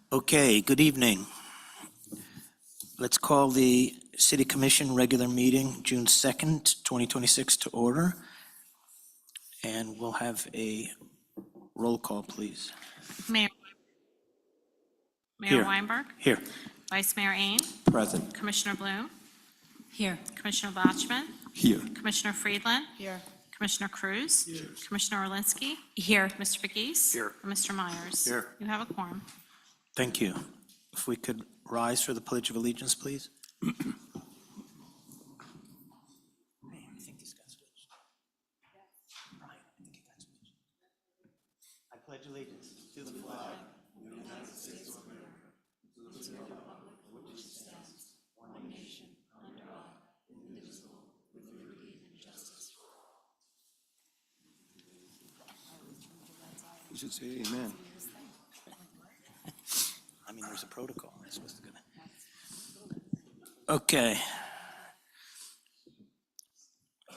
Okay, good evening. Let's call the City Commission regular meeting, June 2nd, 2026 to order. And we'll have a roll call, please. Mayor Here. Weinberg, Here. Vice Mayor Ain, Present. Commissioner Bloom, Here. Commissioner Bachman, Here. Commissioner Friedland, Here. Commissioner Cruz, Commissioner Orlinski, Here. Mr. Begis, Here. and Mr. Myers. Here. You have a quorum. Thank you. If we could rise for the Pledge of Allegiance, please. I pledge allegiance to the flag of the United States of America, to the republic for which it stands, one nation, under God, indivisible, with liberty and justice for all. You should say amen. I mean, there's a protocol. I'm supposed to go. Okay.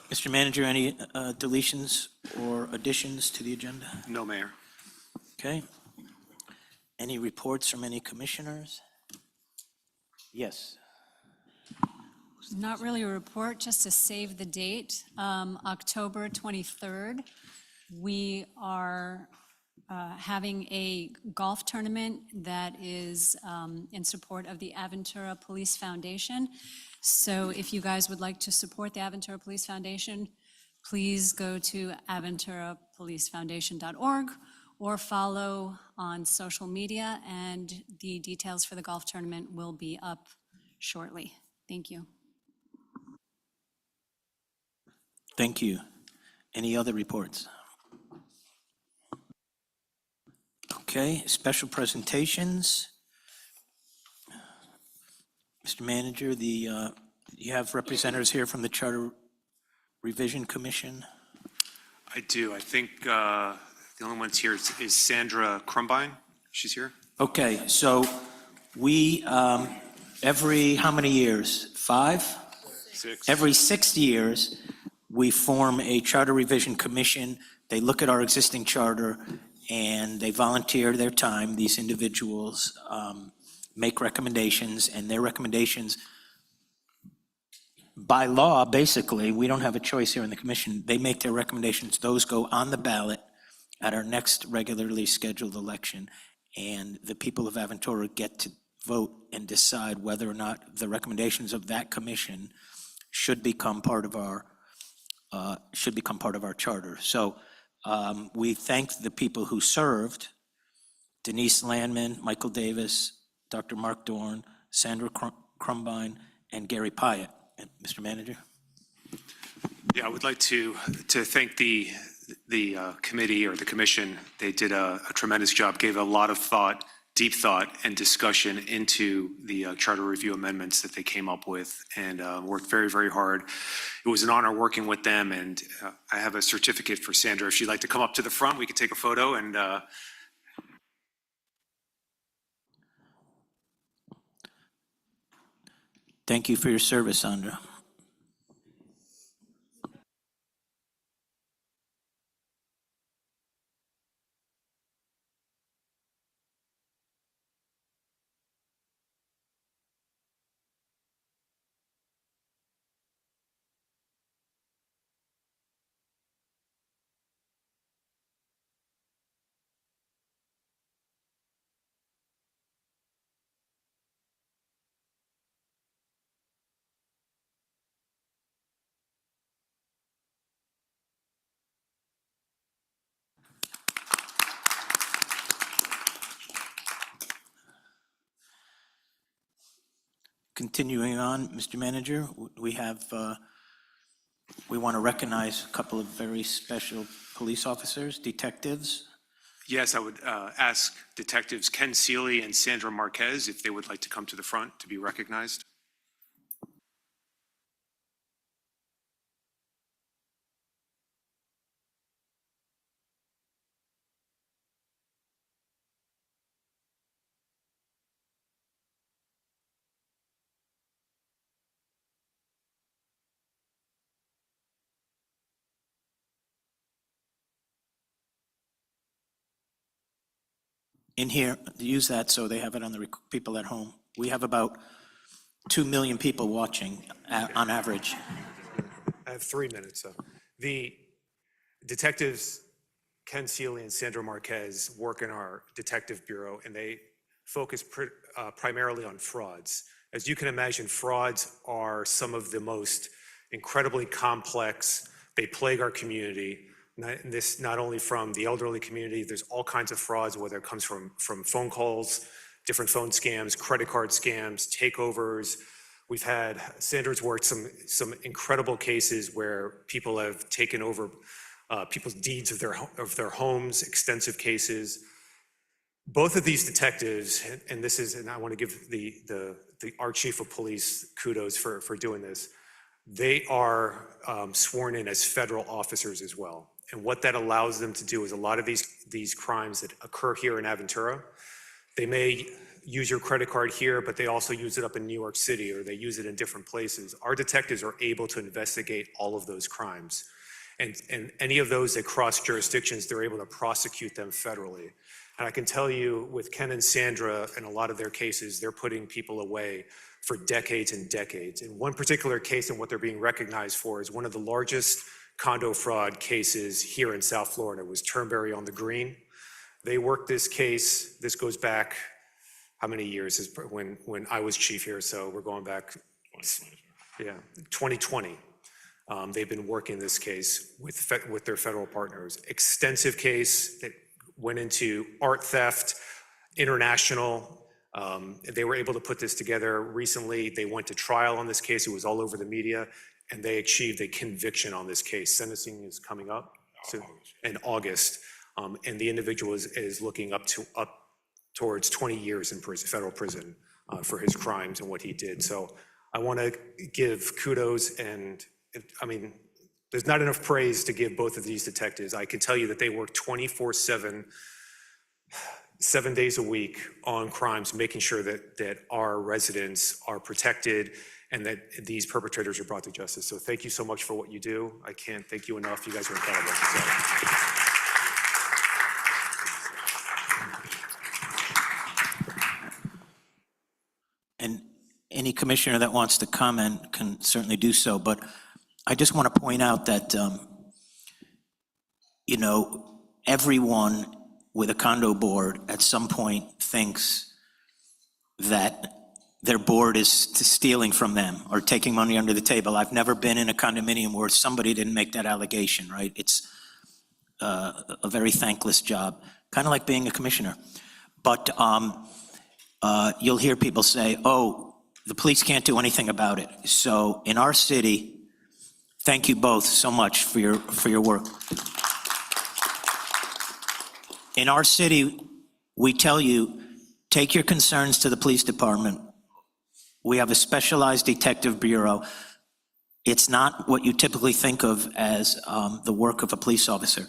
Mr. Manager, any deletions or additions to the agenda? No, Mayor. Okay. Any reports from any commissioners? Yes. Not really a report, just to save the date. October 23rd, we are having a golf tournament that is in support of the Aventura Police Foundation. So if you guys would like to support the Aventura Police Foundation, please go to aventurapolicefoundation.org or follow on social media, and the details for the golf tournament will be up shortly. Thank you. Thank you. Any other reports? Okay, special presentations. Mr. Manager, you have representatives here from the Charter Revision Commission. I do. I think the only ones here is Sandra Crumbine. She's here. Okay, so we, every, how many years? 5? 6. Every 6 years, we form a Charter Revision Commission. They look at our existing charter and they volunteer their time. These individuals make recommendations, and their recommendations, by law, basically, we don't have a choice here in the commission. They make their recommendations. Those go on the ballot at our next regularly scheduled election, and the people of Aventura get to vote and decide whether or not the recommendations of that commission should become part of our charter. So we thank the people who served: Denise Landman, Michael Davis, Dr. Mark Dorn, Sandra Crumbine, and Gary Pyatt. Mr. Manager? Yeah, I would like to thank the committee or the commission. They did a tremendous job, gave a lot of thought, deep thought and discussion into the charter review amendments that they came up with, and worked very, very hard. It was an honor working with them, and I have a certificate for Sandra. If she'd like to come up to the front, we could take a photo. And Thank you for your service, Sandra. Continuing on, Mr. Manager, we want to recognize a couple of very special police officers, detectives. yes, I would ask Detectives Ken Seeley and Sandra Marquez if they would like to come to the front to be recognized. in here, use that so they have it on the people at home. We have about 2 million people watching on average. I have 3 minutes. So the detectives, Ken Seeley and Sandra Marquez, work in our detective bureau, and they focus primarily on frauds. As you can imagine, frauds are some of the most incredibly complex. They plague our community. Not only from the elderly community, there's all kinds of frauds, whether it comes from phone calls, different phone scams, credit card scams, takeovers. We've had, Sandra's worked some incredible cases where people have taken over people's deeds of their homes, extensive cases. Both of these detectives, and I want to give our chief of police kudos for doing this. They are sworn in as federal officers as well. And what that allows them to do is a lot of these crimes that occur here in Aventura, they may use your credit card here, but they also use it up in New York City, or they use it in different places. Our detectives are able to investigate all of those crimes. And any of those that cross jurisdictions, they're able to prosecute them federally. And I can tell you with Ken and Sandra, in a lot of their cases, they're putting people away for decades and decades. In one particular case, and what they're being recognized for, is one of the largest condo fraud cases here in South Florida. It was Turnberry on the Green. They worked this case. This goes back, how many years? Is when I was chief here, so we're going back, 2020. They've been working this case with their federal partners. Extensive case that went into art theft, international. They were able to put this together recently. They went to trial on this case. It was all over the media, and they achieved a conviction on this case. Sentencing is coming up in August, and the individual is looking up towards 20 years in prison, federal prison, for his crimes and what he did. So I want to give kudos, and I mean, there's not enough praise to give both of these detectives. I can tell you that they work 24/7, 7 days a week on crimes, making sure that our residents are protected and that these perpetrators are brought to justice. So thank you so much for what you do. I can't thank you enough. You guys are incredible. And any commissioner that wants to comment can certainly do so, but I just want to point out that, everyone with a condo board at some point thinks that their board is stealing from them or taking money under the table. I've never been in a condominium where somebody didn't make that allegation, right? It's a very thankless job, kind of like being a commissioner. But you'll hear people say, oh, the police can't do anything about it. So in our city, thank you both so much for your work. In our city, we tell you, take your concerns to the police department. We have a specialized detective bureau. It's not what you typically think of as the work of a police officer.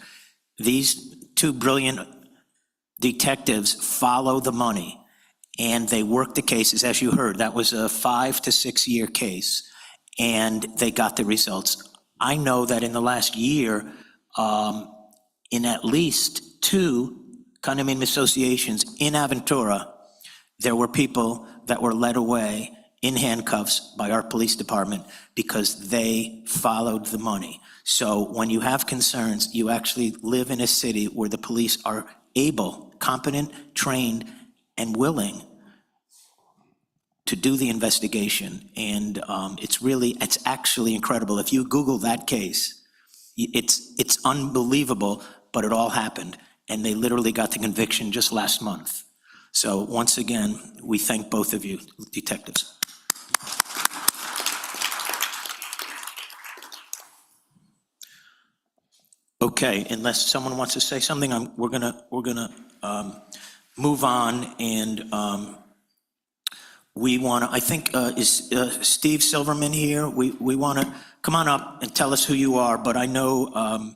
These two brilliant detectives follow the money, and they work the cases. As you heard, that was a 5 to 6 year case, and they got the results. I know that in the last year, in at least 2 condominium associations in Aventura, there were people that were led away in handcuffs by our police department because they followed the money. So when you have concerns, you actually live in a city where the police are able, competent, trained, and willing to do the investigation. And it's actually incredible. If you Google that case, it's unbelievable, but it all happened. And they literally got the conviction just last month. So once again, we thank both of you, detectives. Okay, unless someone wants to say something, we're gonna move on, and we want to. I think is Steve Silverman here? We want to come on up and tell us who you are. But I know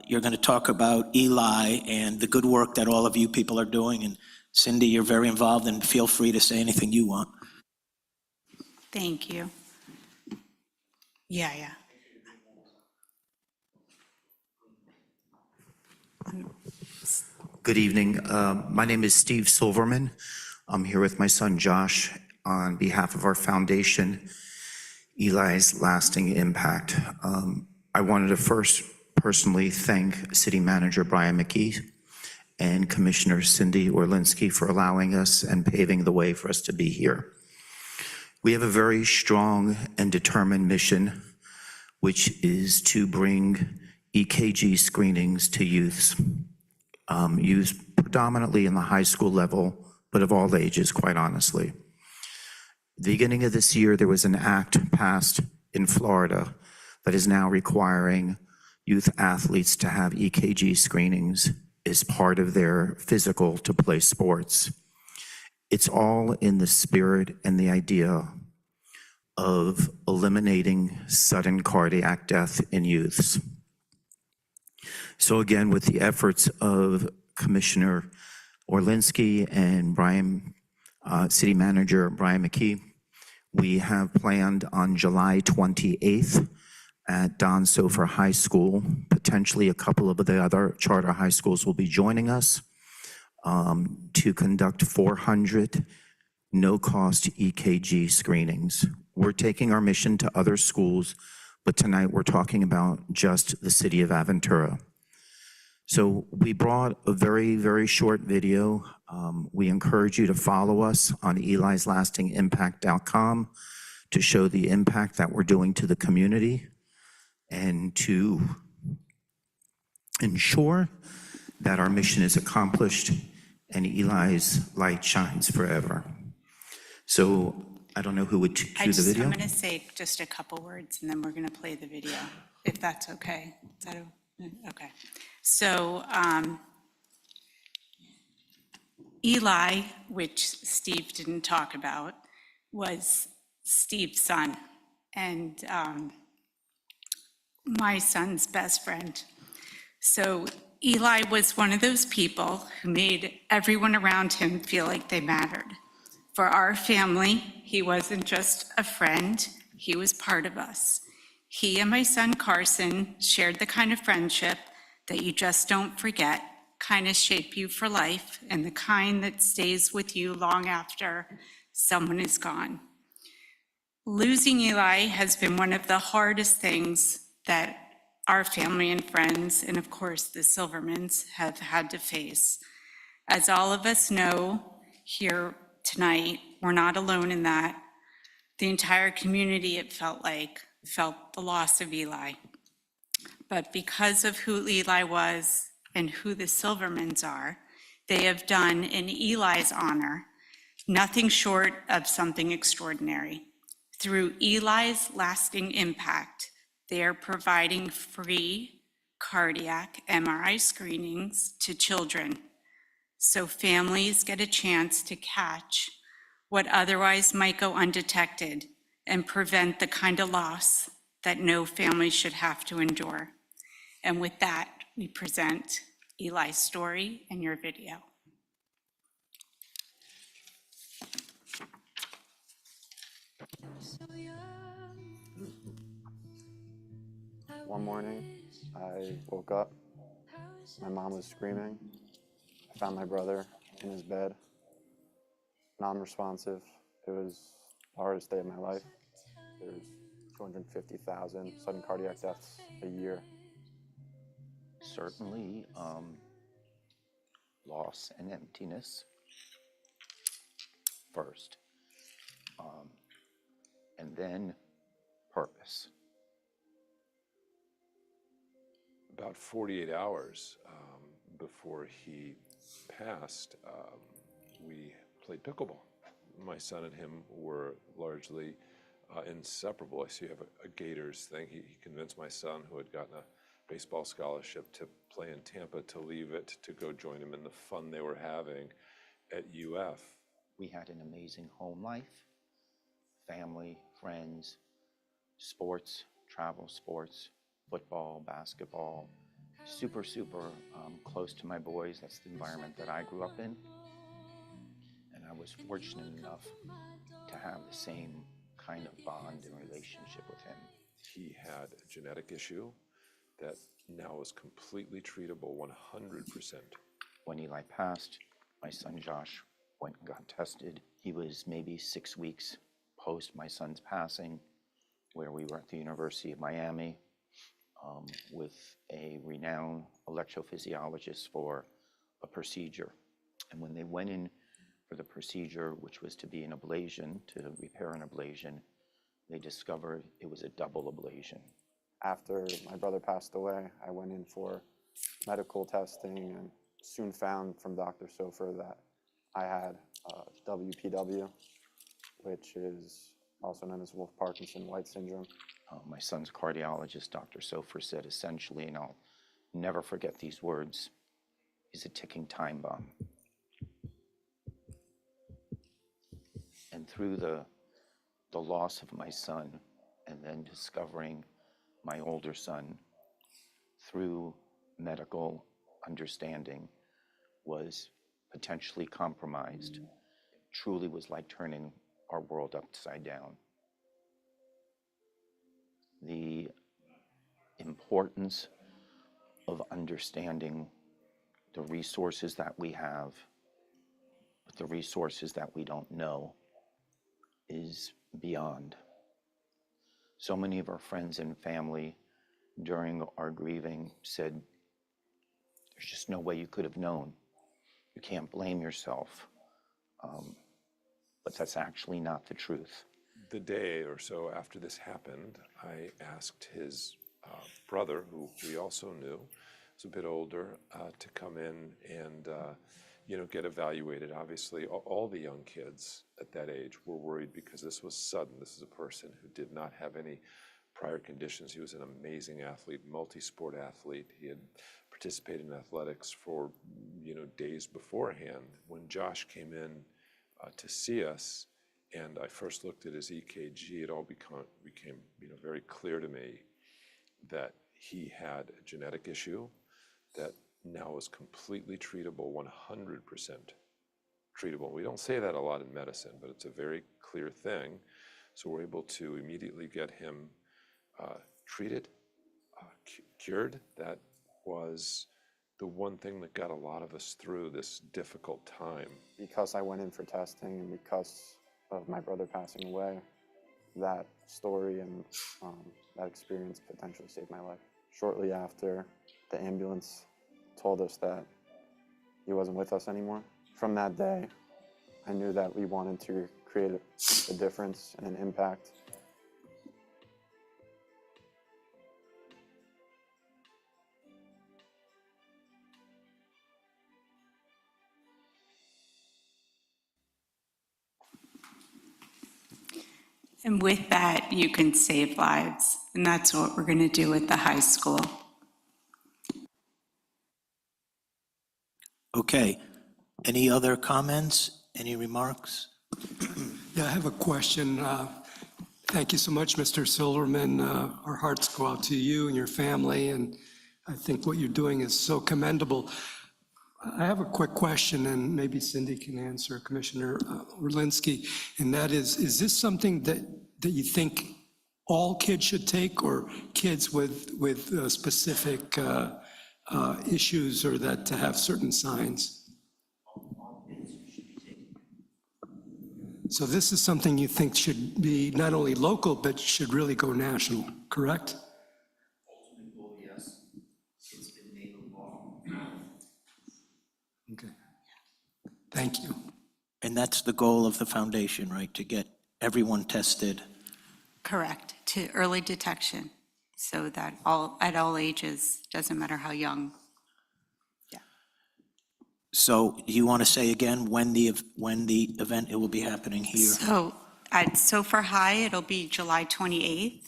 you're going to talk about Eli and the good work that all of you people are doing. And Cindy, you're very involved, and feel free to say anything you want. Thank you. Yeah. Good evening. My name is Steve Silverman. I'm here with my son Josh on behalf of our foundation, Eli's Lasting Impact. I wanted to first personally thank City Manager Brian McKee and Commissioner Cindy Orlinsky for allowing us and paving the way for us to be here. We have a very strong and determined mission, which is to bring EKG screenings to youths. Used predominantly in the high school level, but of all ages, quite honestly. The beginning of this year, there was an act passed in Florida that is now requiring youth athletes to have EKG screenings as part of their physical to play sports. It's all in the spirit and the idea of eliminating sudden cardiac death in youths. So again, with the efforts of Commissioner Orlinsky and City Manager Brian McKee, we have planned on July 28th at Don Sofer High School. Potentially a couple of the other charter high schools will be joining us to conduct 400 no-cost EKG screenings. We're taking our mission to other schools, but tonight we're talking about just the city of Aventura. So we brought a very, very short video. We encourage you to follow us on elislastingimpact.com to show the impact that we're doing to the community and to ensure that our mission is accomplished and Eli's light shines forever. So I don't know who would cue the video. I'm going to say just a couple words, and then we're going to play the video, if that's okay. Is that okay? So Eli, which Steve didn't talk about, was Steve's son and my son's best friend. So Eli was one of those people who made everyone around him feel like they mattered. For our family, he wasn't just a friend, he was part of us. He and my son Carson shared the kind of friendship that you just don't forget, kind of shape you for life, and the kind that stays with you long after someone is gone. Losing Eli has been one of the hardest things that our family and friends, and of course the Silvermans, have had to face. As all of us know here tonight, we're not alone in that. The entire community, it felt like, felt the loss of Eli. But because of who Eli was and who the Silvermans are, they have done in Eli's honor nothing short of something extraordinary. Through Eli's Lasting Impact, they are providing free cardiac MRI screenings to children, so families get a chance to catch what otherwise might go undetected and prevent the kind of loss that no family should have to endure. And with that, we present Eli's story and your video. One morning, I woke up. My mom was screaming. I found my brother in his bed, non-responsive. It was the hardest day of my life. There's 250,000 sudden cardiac deaths a year. Certainly loss and emptiness first, and then purpose. About 48 hours before he passed, we played pickleball. My son and him were largely inseparable. I see you have a Gators thing. He convinced my son, who had gotten a baseball scholarship to play in Tampa, to leave it to go join him in the fun they were having at UF. We had an amazing home life, family, friends, sports, travel sports, football, basketball, super close to my boys. That's the environment that I grew up in. And I was fortunate enough to have the same kind of bond and relationship with him. He had a genetic issue that now is completely treatable 100%. When Eli passed, my son Josh went and got tested. He was maybe 6 weeks post my son's passing, where we were at the University of Miami with a renowned electrophysiologist for a procedure. And when they went in for the procedure, which was to be an ablation, to repair an ablation, they discovered it was a double ablation. After my brother passed away, I went in for medical testing and soon found from Dr. Sofer that I had WPW, which is also known as Wolff-Parkinson-White syndrome. My son's cardiologist, Dr. Sofer, said essentially, and I'll never forget these words, is a ticking time bomb. And through the loss of my son, and then discovering my older son through medical understanding was potentially compromised, truly was like turning our world upside down. The importance of understanding the resources that we have, but the resources that we don't know, is beyond. So many of our friends and family during our grieving said, there's just no way you could have known. You can't blame yourself. But that's actually not the truth. The day or so after this happened, I asked his brother, who we also knew, was a bit older, to come in and get evaluated. Obviously, all the young kids at that age were worried because this was sudden. This is a person who did not have any prior conditions. He was an amazing athlete, multi-sport athlete. He had participated in athletics for days beforehand. When Josh came in to see us, and I first looked at his EKG, it all became very clear to me that he had a genetic issue that now was completely treatable, 100% treatable. We don't say that a lot in medicine, but it's a very clear thing. So we're able to immediately get him treated, cured. That was the one thing that got a lot of us through this difficult time. Because I went in for testing and because of my brother passing away, that story and that experience potentially saved my life. Shortly after, the ambulance told us that he wasn't with us anymore. From that day, I knew that we wanted to create a difference and an impact. And with that, you can save lives. And that's what we're going to do at the high school. Okay, any other comments, any remarks? Yeah, I have a question. Thank you so much, Mr. Silverman. Our hearts go out to you and your family, and I think what you're doing is so commendable. I have a quick question, and maybe Cindy can answer, Commissioner Orlinsky, and that is this something that you think all kids should take, or kids with specific issues or that to have certain signs? So this is something you think should be not only local, but should really go national, correct? Ultimate goal, yes. It's been made a law. Okay. Thank you. And that's the goal of the foundation, right? To get everyone tested. Correct, to early detection, so that at all ages, doesn't matter how young. So you want to say again when the event, it will be happening here? So at Sofer High, it'll be July 28th,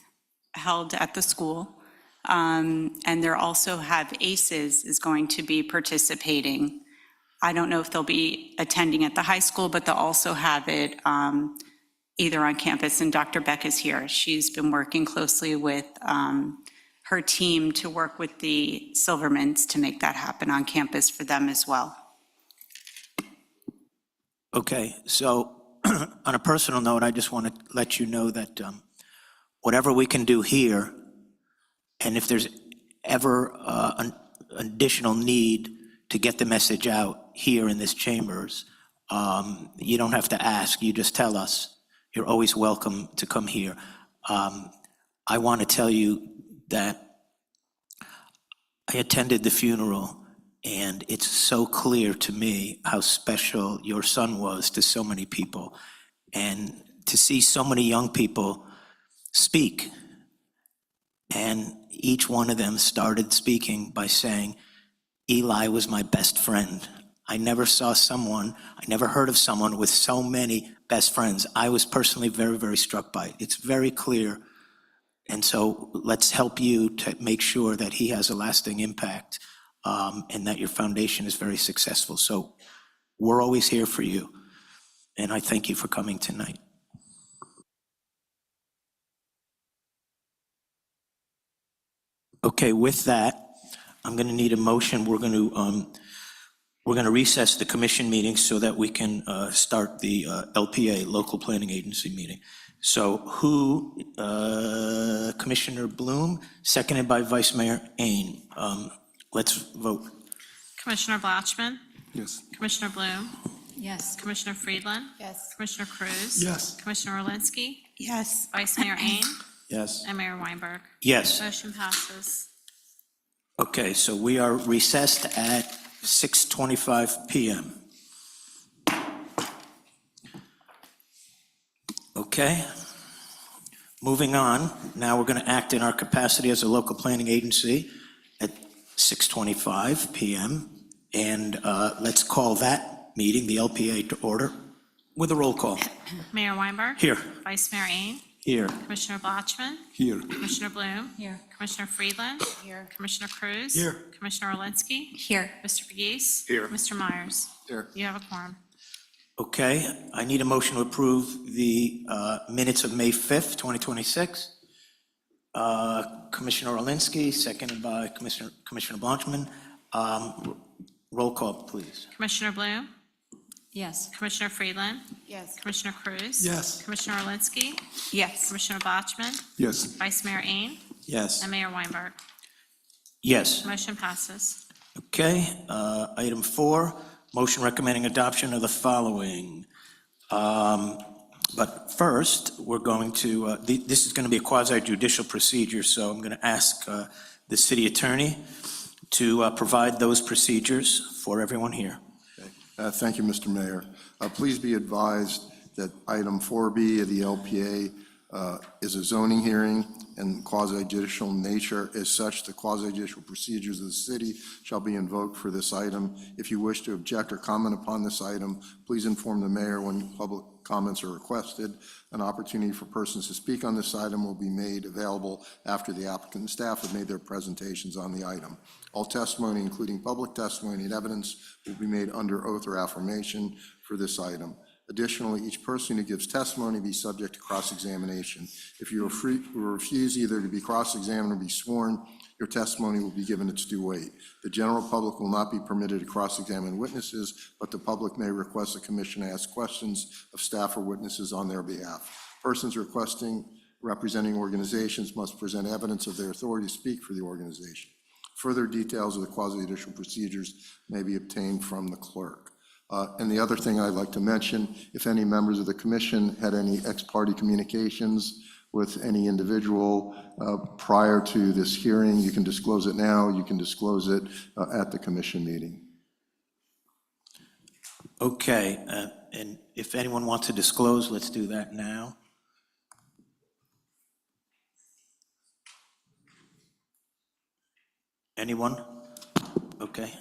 held at the school. And there also have ACEs is going to be participating. I don't know if they'll be attending at the high school, but they'll also have it either on campus, and Dr. Beck is here. She's been working closely with her team to work with the Silvermans to make that happen on campus for them as well. Okay, so on a personal note, I just want to let you know that whatever we can do here, and if there's ever an additional need to get the message out here in this chambers, you don't have to ask, you just tell us. You're always welcome to come here. I want to tell you that I attended the funeral, and it's so clear to me how special your son was to so many people. And to see so many young people speak, and each one of them started speaking by saying, Eli was my best friend. I never heard of someone with so many best friends. I was personally very, very struck by it. It's very clear. And so let's help you to make sure that he has a lasting impact, and that your foundation is very successful. So we're always here for you. And I thank you for coming tonight. Okay, with that, I'm going to need a motion. We're going to recess the commission meeting so that we can start the LPA, Local Planning Agency meeting. So Commissioner Bloom, seconded by Vice Mayor Ain. Let's vote. Commissioner Blatchman, Yes. Commissioner Bloom, Yes. Commissioner Friedland, Yes. Commissioner Cruz. Yes. Commissioner Orlinsky, Yes. Vice Mayor Ain, Yes. and Mayor Weinberg. Yes. Motion passes. Okay, so we are recessed at 6:25 PM. Okay. Moving on, now we're going to act in our capacity as a local planning agency at 6:25 PM. And let's call that meeting, the LPA, to order with a roll call. Mayor Weinberg. Here. Vice Mayor Ain, Here. Commissioner Blatchman, Here. Commissioner Bloom. Here. Commissioner Friedland. Here. Commissioner Cruz. Here. Commissioner Orlinsky. Here. Mr. Begis. Here. Mr. Myers. Here. You have a quorum. Okay, I need a motion to approve the minutes of May 5th, 2026. Commissioner Orlinsky, seconded by Commissioner Blanchman. Roll call, please. Commissioner Bloom, Yes. Commissioner Friedland, Yes. Commissioner Cruz. Yes. Commissioner Orlinsky, Yes. Commissioner Blatchman, Yes. Vice Mayor Ain, Yes. and Mayor Weinberg. Yes. Motion passes. Okay, item 4, motion recommending adoption of the following. But first, we're going to, this is going to be a quasi-judicial procedure, so I'm going to ask the city attorney to provide those procedures for everyone here. Thank you, Mr. Mayor. Please be advised that item 4B of the LPA is a zoning hearing and quasi-judicial nature. As such, the quasi-judicial procedures of the city shall be invoked for this item. If you wish to object or comment upon this item, please inform the mayor when public comments are requested. An opportunity for persons to speak on this item will be made available after the applicant and staff have made their presentations on the item. All testimony, including public testimony and evidence, will be made under oath or affirmation for this item. Additionally, each person who gives testimony be subject to cross-examination. If you refuse either to be cross-examined or be sworn, your testimony will be given its due weight. The general public will not be permitted to cross-examine witnesses, but the public may request the commission ask questions of staff or witnesses on their behalf. Persons representing organizations must present evidence of their authority to speak for the organization. Further details of the quasi-judicial procedures may be obtained from the clerk. And the other thing I'd like to mention, if any members of the commission had any ex-parte communications with any individual prior to this hearing, you can disclose it now, you can disclose it at the commission meeting. Okay, and if anyone wants to disclose, let's do that now. Anyone? Okay.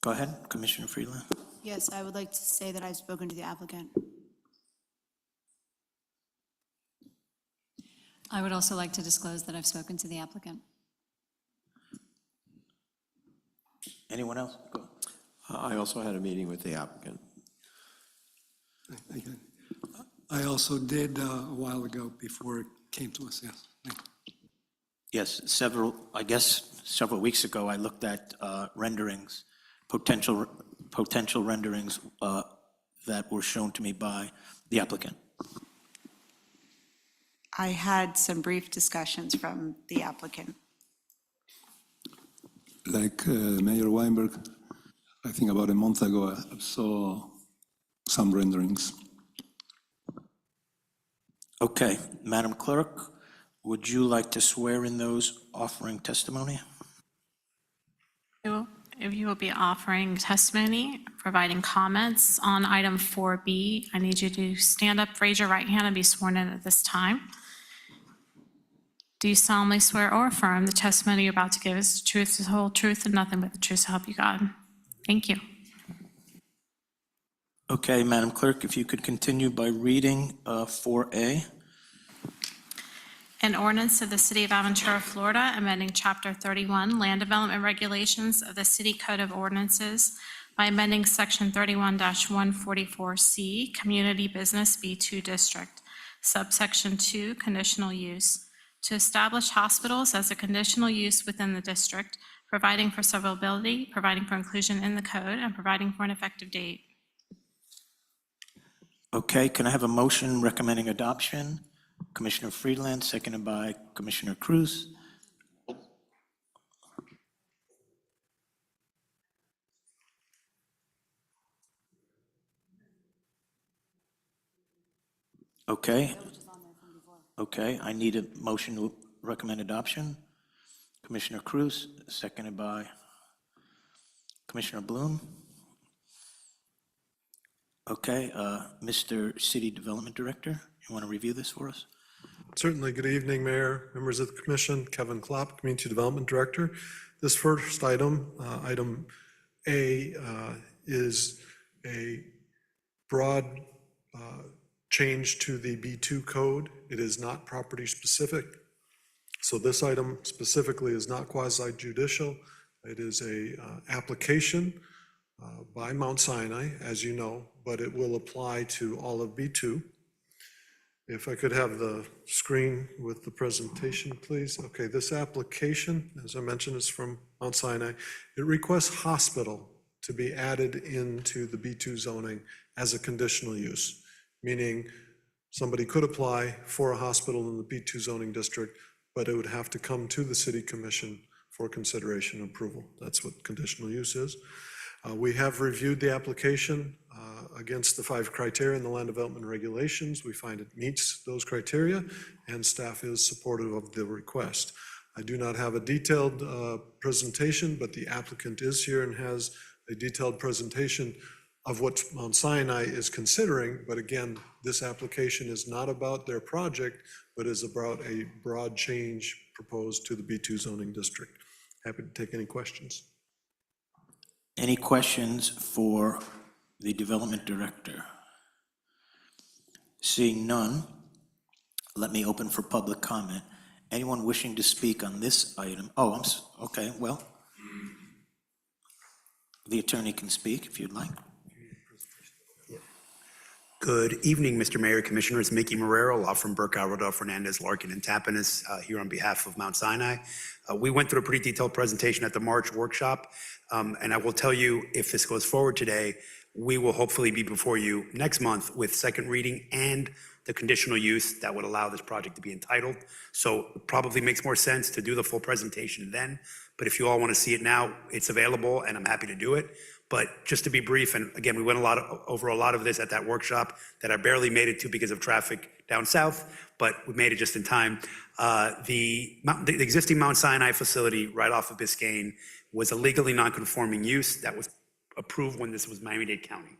Go ahead, Commissioner Freeland. Yes, I would like to say that I've spoken to the applicant. I would also like to disclose that I've spoken to the applicant. Anyone else? Go. I also had a meeting with the applicant. I also did a while ago before it came to us, yes. Thank you. Yes, several weeks ago, I looked at renderings, potential renderings that were shown to me by the applicant. I had some brief discussions from the applicant. Like Mayor Weinberg? I think about a month ago, I saw some renderings. Okay, Madam Clerk, would you like to swear in those offering testimony? If you will be offering testimony, providing comments on item 4B, I need you to stand up, raise your right hand, and be sworn in at this time. Do you solemnly swear or affirm the testimony you're about to give is the truth, the whole truth, and nothing but the truth to help you God? Thank you. Okay, Madam Clerk, if you could continue by reading 4A. An ordinance of the City of Aventura, Florida, amending Chapter 31, Land Development Regulations of the City Code of Ordinances by amending Section 31-144C, Community Business B2 District, subsection 2, Conditional Use, to establish hospitals as a conditional use within the district, providing for severability, providing for inclusion in the code, and providing for an effective date. Okay, can I have a motion recommending adoption? Commissioner Friedland, seconded by Commissioner Cruz. Okay. Okay, I need a motion to recommend adoption. Commissioner Cruz, seconded by Commissioner Bloom. Okay, Mr. City Development Director, you want to review this for us? Certainly. Good evening, Mayor, members of the Commission. Kevin Klopp, Community Development Director. This first item, item A, is a broad change to the B2 code. It is not property specific. So this item specifically is not quasi judicial. It is a application by Mount Sinai, as you know, but it will apply to all of B2. If I could have the screen with the presentation, please. Okay, this application, as I mentioned, is from Mount Sinai. It requests hospital to be added into the B2 zoning as a conditional use, meaning somebody could apply for a hospital in the B2 zoning district, but it would have to come to the City Commission for consideration and approval. That's what conditional use is. We have reviewed the application against the 5 criteria in the land development regulations. We find it meets those criteria, and staff is supportive of the request. I do not have a detailed presentation, but the applicant is here and has a detailed presentation of what Mount Sinai is considering. But again, this application is not about their project, but is about a broad change proposed to the B2 zoning district. Happy to take any questions. Any questions for the Development Director? Seeing none, let me open for public comment. Anyone wishing to speak on this item? Oh, okay, well, the attorney can speak if you'd like. Good evening, Mr. Mayor, Commissioners. Mickey Marrero, law firm Burke, Rodolph, Fernandez, Larkin, and Tapinas, here on behalf of Mount Sinai. We went through a pretty detailed presentation at the March workshop, and I will tell you, if this goes forward today, we will hopefully be before you next month with second reading and the conditional use that would allow this project to be entitled. So it probably makes more sense to do the full presentation then, but if you all want to see it now, it's available, and I'm happy to do it. But just to be brief, and again, we went over a lot of this at that workshop that I barely made it to because of traffic down south, but we made it just in time. The existing Mount Sinai facility right off of Biscayne was a legally non-conforming use that was approved when this was Miami-Dade County.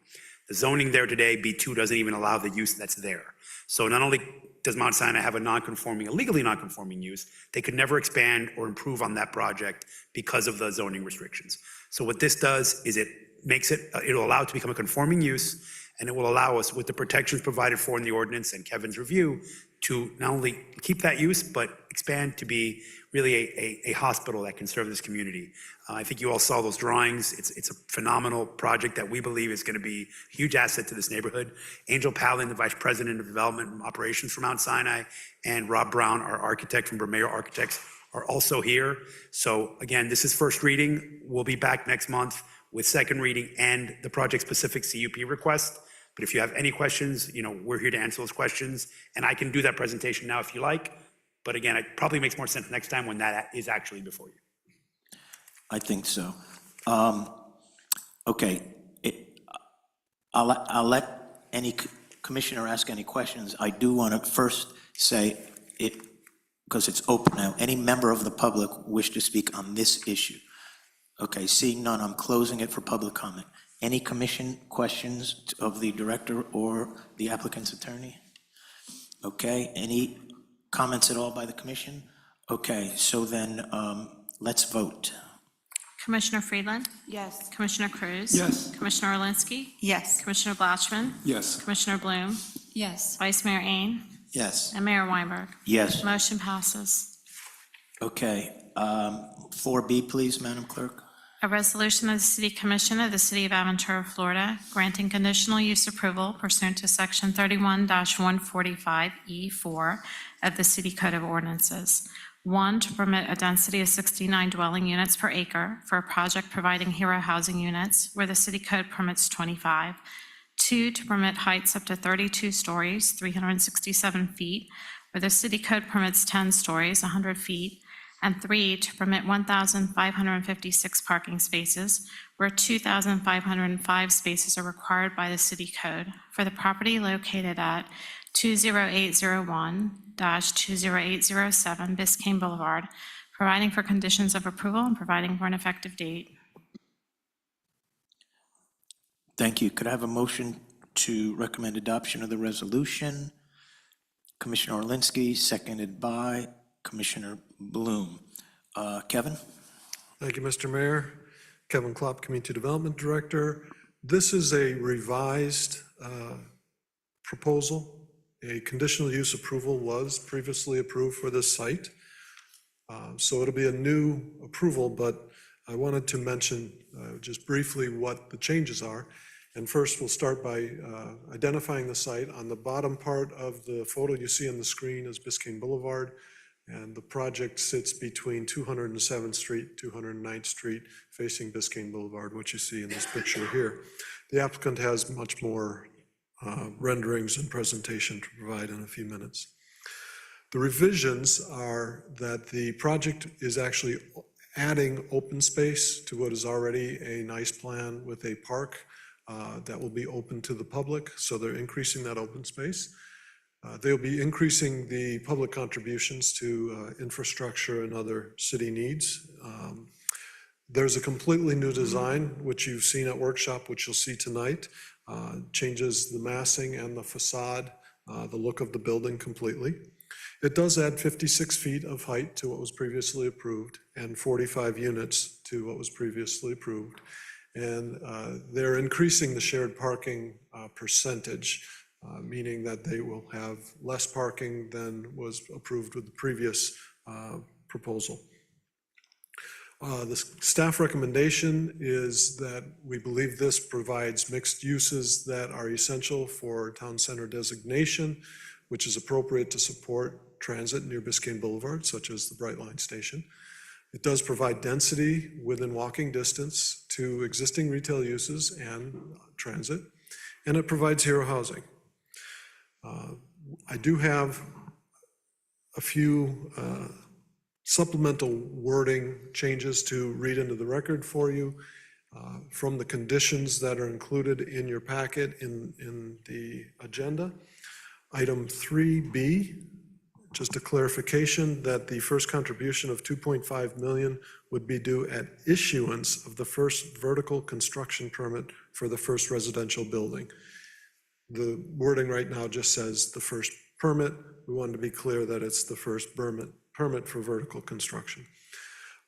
The zoning there today, B2, doesn't even allow the use that's there. So not only does Mount Sinai have a legally non-conforming use, they could never expand or improve on that project because of the zoning restrictions. So what this does is it'll allow it to become a conforming use, and it will allow us, with the protections provided for in the ordinance and Kevin's review, to not only keep that use, but expand to be really a hospital that can serve this community. I think you all saw those drawings. It's a phenomenal project that we believe is going to be a huge asset to this neighborhood. Angel Palin, the Vice President of Development and Operations for Mount Sinai, and Rob Brown, our architect from Bermejo Architects, are also here. So again, this is first reading. We'll be back next month with second reading and the project-specific CUP request. But if you have any questions, we're here to answer those questions. And I can do that presentation now if you like. But again, it probably makes more sense next time when that is actually before you. I think so. Okay, I'll let any commissioner ask any questions. I do want to first say it, because it's open now, any member of the public wish to speak on this issue? Okay, seeing none, I'm closing it for public comment. Any commission questions of the director or the applicant's attorney? Okay, any comments at all by the commission? Okay, so then let's vote. Commissioner Friedland? Yes. Commissioner Cruz? Yes. Commissioner Orlinski? Yes. Commissioner Blachman? Yes. Commissioner Bloom? Yes. Vice Mayor Ain? Yes. And Mayor Weinberg? Yes. Motion passes. Okay, 4B, please, Madam Clerk. A resolution of the City Commission of the City of Aventura, Florida, granting conditional use approval pursuant to Section 31-145E4 of the City Code of Ordinances. 1, to permit a density of 69 dwelling units per acre for a project providing hero housing units where the city code permits 25. 2, to permit heights up to 32 stories, 367 feet, where the city code permits 10 stories, 100 feet. And 3, to permit 1,556 parking spaces, where 2,505 spaces are required by the city code for the property located at 20801-20807 Biscayne Boulevard, providing for conditions of approval and providing for an effective date. Thank you. Could I have a motion to recommend adoption of the resolution? Commissioner Orlinski, seconded by Commissioner Bloom. Kevin? Thank you, Mr. Mayor. Kevin Klopp, Community Development Director. This is a revised proposal. A conditional use approval was previously approved for this site. So it'll be a new approval, but I wanted to mention just briefly what the changes are. And first, we'll start by identifying the site. On the bottom part of the photo you see on the screen is Biscayne Boulevard, and the project sits between 207th Street, 209th Street, facing Biscayne Boulevard, which you see in this picture here. The applicant has much more renderings and presentation to provide in a few minutes. The revisions are that the project is actually adding open space to what is already a nice plan with a park that will be open to the public, so they're increasing that open space. They'll be increasing the public contributions to infrastructure and other city needs. There's a completely new design, which you've seen at workshop, which you'll see tonight. Changes the massing and the facade, the look of the building completely. It does add 56 feet of height to what was previously approved and 45 units to what was previously approved. And they're increasing the shared parking percentage, meaning that they will have less parking than was approved with the previous proposal. The staff recommendation is that we believe this provides mixed uses that are essential for town center designation, which is appropriate to support transit near Biscayne Boulevard, such as the Bright Line Station. It does provide density within walking distance to existing retail uses and transit, and it provides hero housing. I do have a few supplemental wording changes to read into the record for you from the conditions that are included in your packet in the agenda. Item 3B, just a clarification that the first contribution of 2.5 million would be due at issuance of the first vertical construction permit for the first residential building. The wording right now just says the first permit. We wanted to be clear that it's the first permit for vertical construction.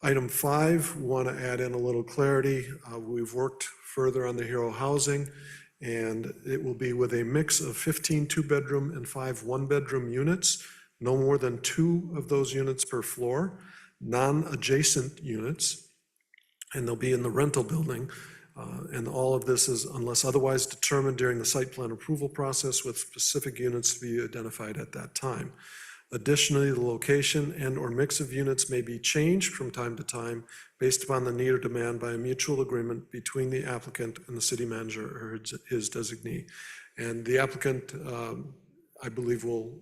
Item 5, we want to add in a little clarity. We've worked further on the hero housing, and it will be with a mix of 15 two-bedroom and 5 one-bedroom units, no more than 2 of those units per floor, non-adjacent units, and they'll be in the rental building. And all of this is unless otherwise determined during the site plan approval process, with specific units to be identified at that time. Additionally, the location and or mix of units may be changed from time to time based upon the need or demand by a mutual agreement between the applicant and the city manager or his designee. And the applicant, I believe, will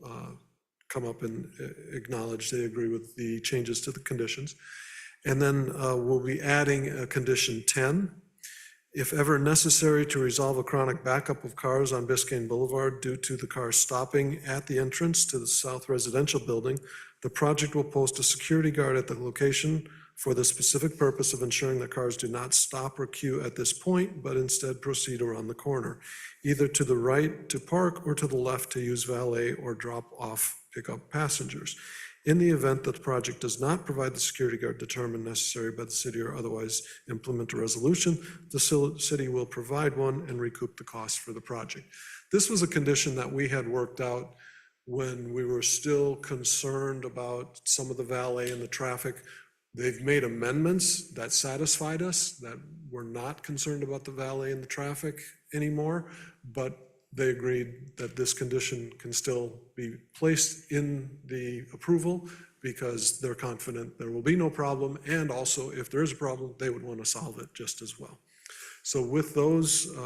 come up and acknowledge they agree with the changes to the conditions. And then we'll be adding a condition 10. if ever necessary, to resolve a chronic backup of cars on Biscayne Boulevard due to the cars stopping at the entrance to the south residential building, the project will post a security guard at the location for the specific purpose of ensuring that cars do not stop or queue at this point, but instead proceed around the corner, either to the right to park or to the left to use valet or drop off pickup passengers. In the event that the project does not provide the security guard determined necessary by the city or otherwise implement a resolution, the city will provide one and recoup the cost for the project. This was a condition that we had worked out when we were still concerned about some of the valet and the traffic. They've made amendments that satisfied us, that we're not concerned about the valet and the traffic anymore, but they agreed that this condition can still be placed in the approval because they're confident there will be no problem, and also if there is a problem, they would want to solve it just as well. So with those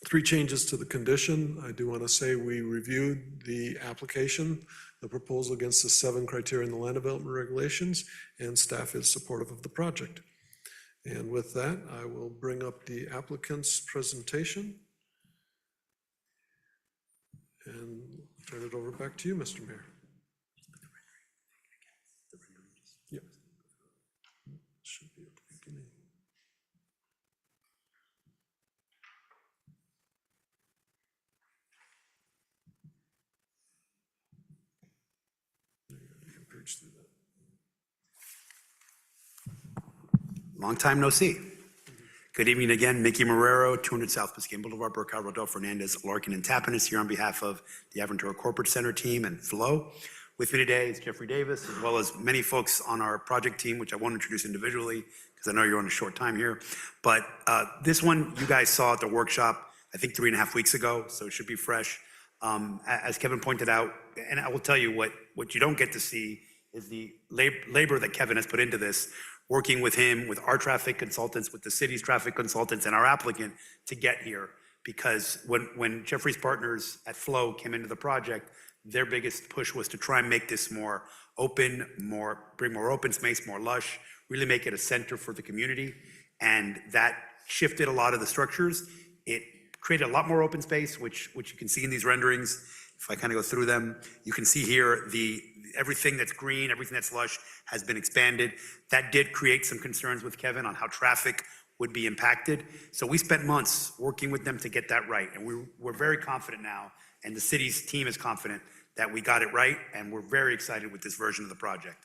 three changes to the condition, I do want to say we reviewed the application, the proposal against the 7 criteria in the land development regulations, and staff is supportive of the project. And with that, I will bring up the applicant's presentation and turn it over back to you, Mr. Mayor. Yep. Should be at the beginning. You can page through that. Long time no see. Good evening again, Mickey Marrero, 200 South Biscayne Boulevard, Burkhardt, Rodolfo Fernandez, Larkin, and Tapanis here on behalf of the Aventura Corporate Center team and Flow. With me today is Jeffrey Davis, as well as many folks on our project team, which I won't introduce individually because I know you're on a short time here. But this one you guys saw at the workshop, I think 3.5 weeks ago, so it should be fresh. As Kevin pointed out, and I will tell you what you don't get to see is the labor that Kevin has put into this, working with him, with our traffic consultants, with the city's traffic consultants, and our applicant to get here. Because when Jeffrey's partners at Flow came into the project, their biggest push was to try and make this more open, bring more open space, more lush, really make it a center for the community. And that shifted a lot of the structures. It created a lot more open space, which you can see in these renderings. If I kind of go through them, you can see here everything that's green, everything that's lush has been expanded. That did create some concerns with Kevin on how traffic would be impacted. So we spent months working with them to get that right. And we're very confident now, and the city's team is confident that we got it right, and we're very excited with this version of the project.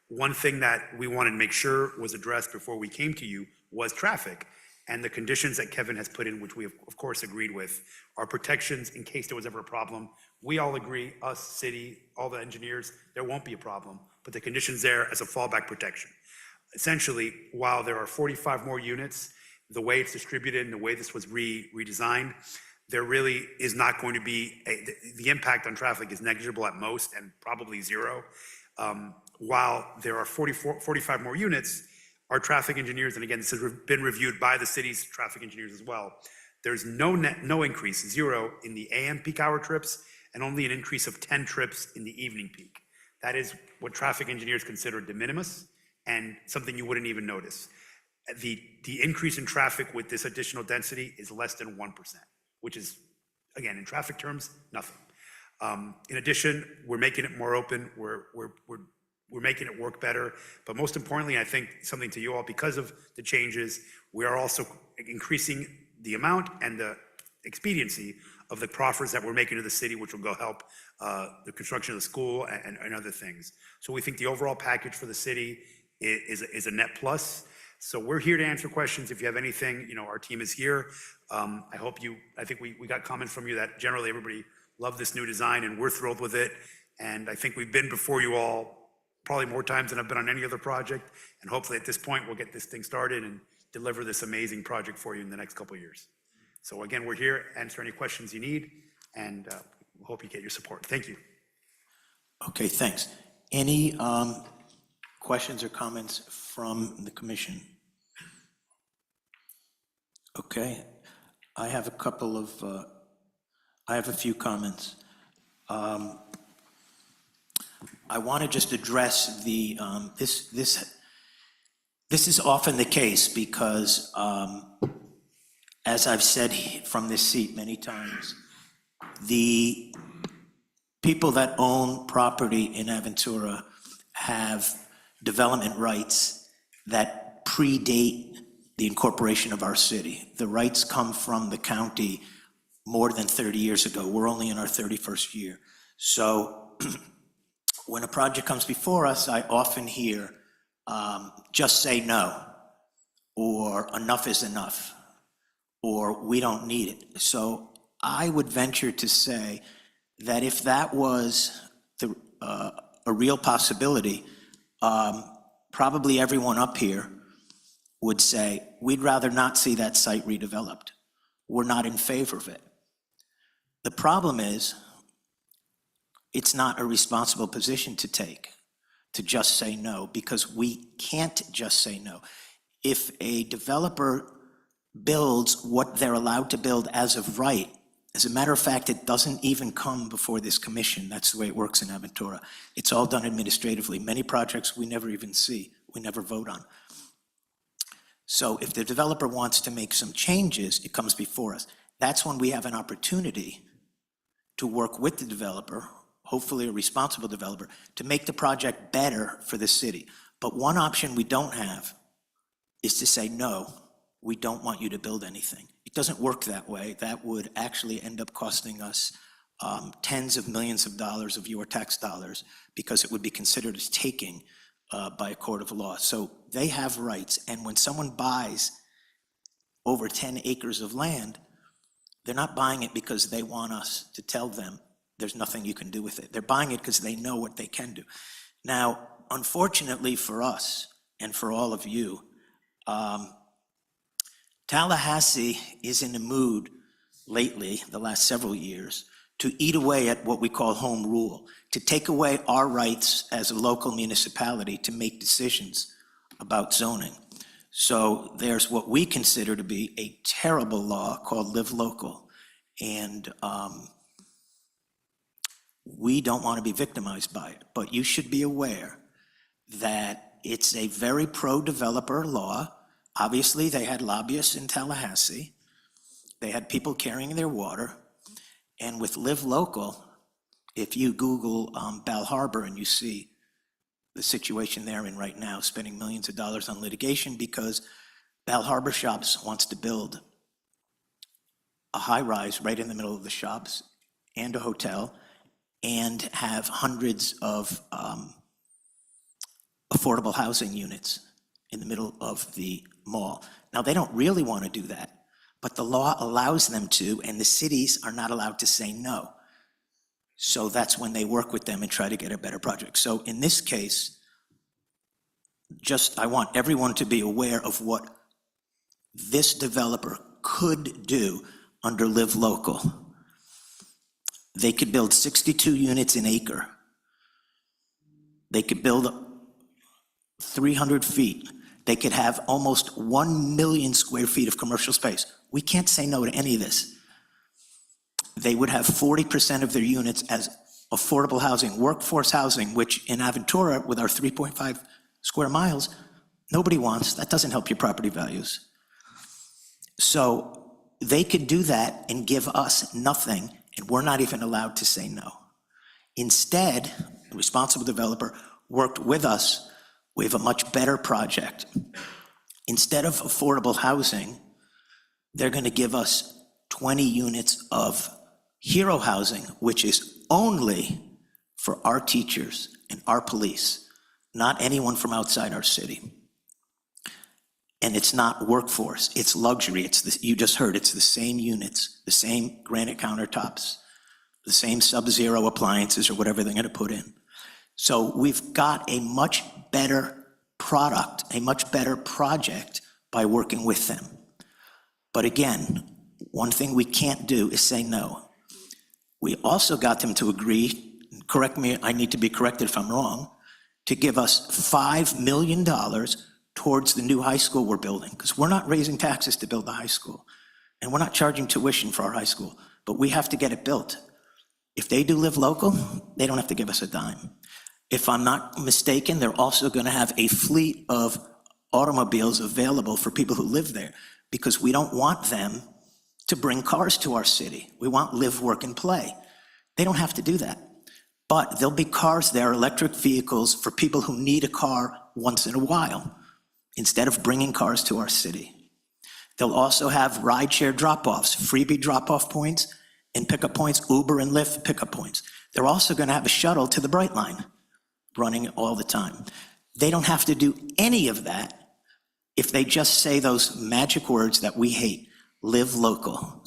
One thing that we wanted to make sure was addressed before we came to you was traffic. And the conditions that Kevin has put in, which we of course agreed with, are protections in case there was ever a problem. We all agree, us, city, all the engineers, there won't be a problem, but the condition's there as a fallback protection. Essentially, while there are 45 more units, the way it's distributed and the way this was redesigned, there really is not going to be, the impact on traffic is negligible at most and probably zero. While there are 45 more units, our traffic engineers, and again, this has been reviewed by the city's traffic engineers as well, there's no increase, zero, in the AM peak hour trips, and only an increase of 10 trips in the evening peak. That is what traffic engineers consider de minimis and something you wouldn't even notice. The increase in traffic with this additional density is less than 1%, which is, again, in traffic terms, nothing. In addition, we're making it more open, we're making it work better, but most importantly, I think something to you all, because of the changes, we are also increasing the amount and the expediency of the proffers that we're making to the city, which will go help the construction of the school and other things. So we think the overall package for the city is a net plus. So we're here to answer questions. If you have anything, our team is here. I think we got comments from you that generally everybody loved this new design and we're thrilled with it. And I think we've been before you all probably more times than I've been on any other project. And hopefully at this point, we'll get this thing started and deliver this amazing project for you in the next couple of years. So again, we're here, answer any questions you need, and we hope you get your support. Thank you. Okay, thanks. Any questions or comments from the commission? Okay, I have a few comments. I want to just address this is often the case because as I've said from this seat many times, the people that own property in Aventura have development rights that predate the incorporation of our city. The rights come from the county more than 30 years ago. We're only in our 31st year. So when a project comes before us, I often hear, just say no, or enough is enough, or we don't need it. So I would venture to say that if that was a real possibility, probably everyone up here would say, we'd rather not see that site redeveloped. We're not in favor of it. The problem is, it's not a responsible position to take, to just say no, because we can't just say no. If a developer builds what they're allowed to build as of right, as a matter of fact, it doesn't even come before this commission. That's the way it works in Aventura. It's all done administratively. Many projects we never even see, we never vote on. So if the developer wants to make some changes, it comes before us. That's when we have an opportunity to work with the developer, hopefully a responsible developer, to make the project better for the city. But one option we don't have is to say, no, we don't want you to build anything. It doesn't work that way. That would actually end up costing us tens of millions of dollars of your tax dollars, because it would be considered as taking by a court of law. So they have rights, and when someone buys over 10 acres of land, they're not buying it because they want us to tell them there's nothing you can do with it. They're buying it because they know what they can do. Now, unfortunately for us and for all of you, Tallahassee is in a mood lately, the last several years, to eat away at what we call home rule, to take away our rights as a local municipality to make decisions about zoning. So there's what we consider to be a terrible law called Live Local. And we don't want to be victimized by it, but you should be aware that it's a very pro-developer law. Obviously, they had lobbyists in Tallahassee. They had people carrying their water. And with Live Local, if you Google Bal Harbor and you see the situation they're in right now, spending millions of dollars on litigation because Bal Harbor Shops wants to build a high-rise right in the middle of the shops and a hotel and have hundreds of affordable housing units in the middle of the mall. Now, they don't really want to do that, but the law allows them to, and the cities are not allowed to say no. So that's when they work with them and try to get a better project. So in this case, I want everyone to be aware of what this developer could do under Live Local. They could build 62 units an acre. They could build 300 feet. They could have almost 1 million square feet of commercial space. We can't say no to any of this. They would have 40% of their units as affordable housing, workforce housing, which in Aventura, with our 3.5 square miles, nobody wants. That doesn't help your property values. So they could do that and give us nothing, and we're not even allowed to say no. Instead, the responsible developer worked with us. We have a much better project. Instead of affordable housing, they're going to give us 20 units of hero housing, which is only for our teachers and our police, not anyone from outside our city. And it's not workforce, it's luxury. You just heard, it's the same units, the same granite countertops, the same sub-zero appliances or whatever they're going to put in. So we've got a much better product, a much better project by working with them. But again, one thing we can't do is say no. We also got them to agree, correct me, I need to be corrected if I'm wrong, to give us $5 million towards the new high school we're building, because we're not raising taxes to build the high school, and we're not charging tuition for our high school, but we have to get it built. If they do Live Local, they don't have to give us a dime. If I'm not mistaken, they're also going to have a fleet of automobiles available for people who live there, because we don't want them to bring cars to our city. We want live, work, and play. They don't have to do that. But there'll be cars there, electric vehicles, for people who need a car once in a while, instead of bringing cars to our city. They'll also have rideshare drop-offs, freebie drop-off points and pickup points, Uber and Lyft pickup points. They're also going to have a shuttle to the Bright Line running all the time. They don't have to do any of that if they just say those magic words that we hate, live local.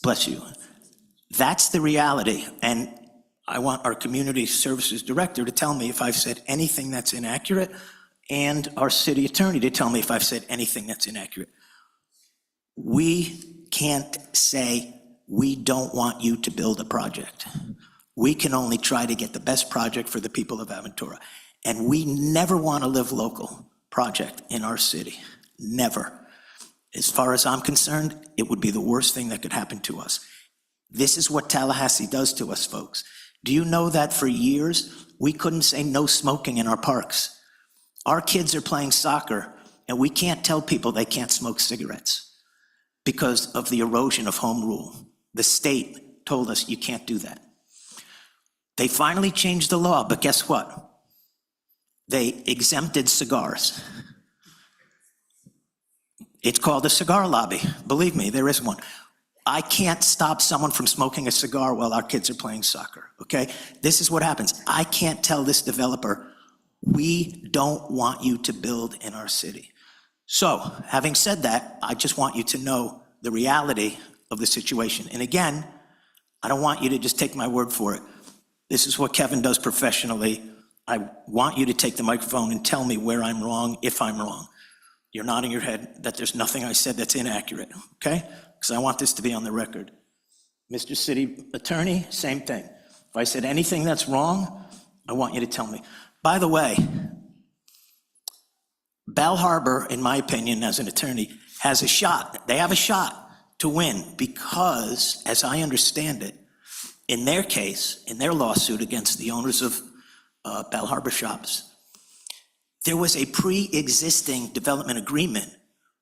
Bless you. That's the reality. And I want our community services director to tell me if I've said anything that's inaccurate, and our city attorney to tell me if I've said anything that's inaccurate. We can't say we don't want you to build a project. We can only try to get the best project for the people of Aventura. And we never want a live local project in our city. Never. As far as I'm concerned, it would be the worst thing that could happen to us. This is what Tallahassee does to us, folks. Do you know that for years, we couldn't say no smoking in our parks? Our kids are playing soccer, and we can't tell people they can't smoke cigarettes because of the erosion of home rule. The state told us you can't do that. They finally changed the law, but guess what? They exempted cigars. It's called a cigar lobby. Believe me, there is one. I can't stop someone from smoking a cigar while our kids are playing soccer, okay? This is what happens. I can't tell this developer, we don't want you to build in our city. So, having said that, I just want you to know the reality of the situation. And again, I don't want you to just take my word for it. This is what Kevin does professionally. I want you to take the microphone and tell me where I'm wrong, if I'm wrong. You're nodding your head that there's nothing I said that's inaccurate, okay? Because I want this to be on the record. Mr. City Attorney, same thing. If I said anything that's wrong, I want you to tell me. By the way, Bell Harbor, in my opinion, as an attorney, has a shot. They have a shot to win because, as I understand it, in their case, in their lawsuit against the owners of Bell Harbor shops, there was a pre-existing development agreement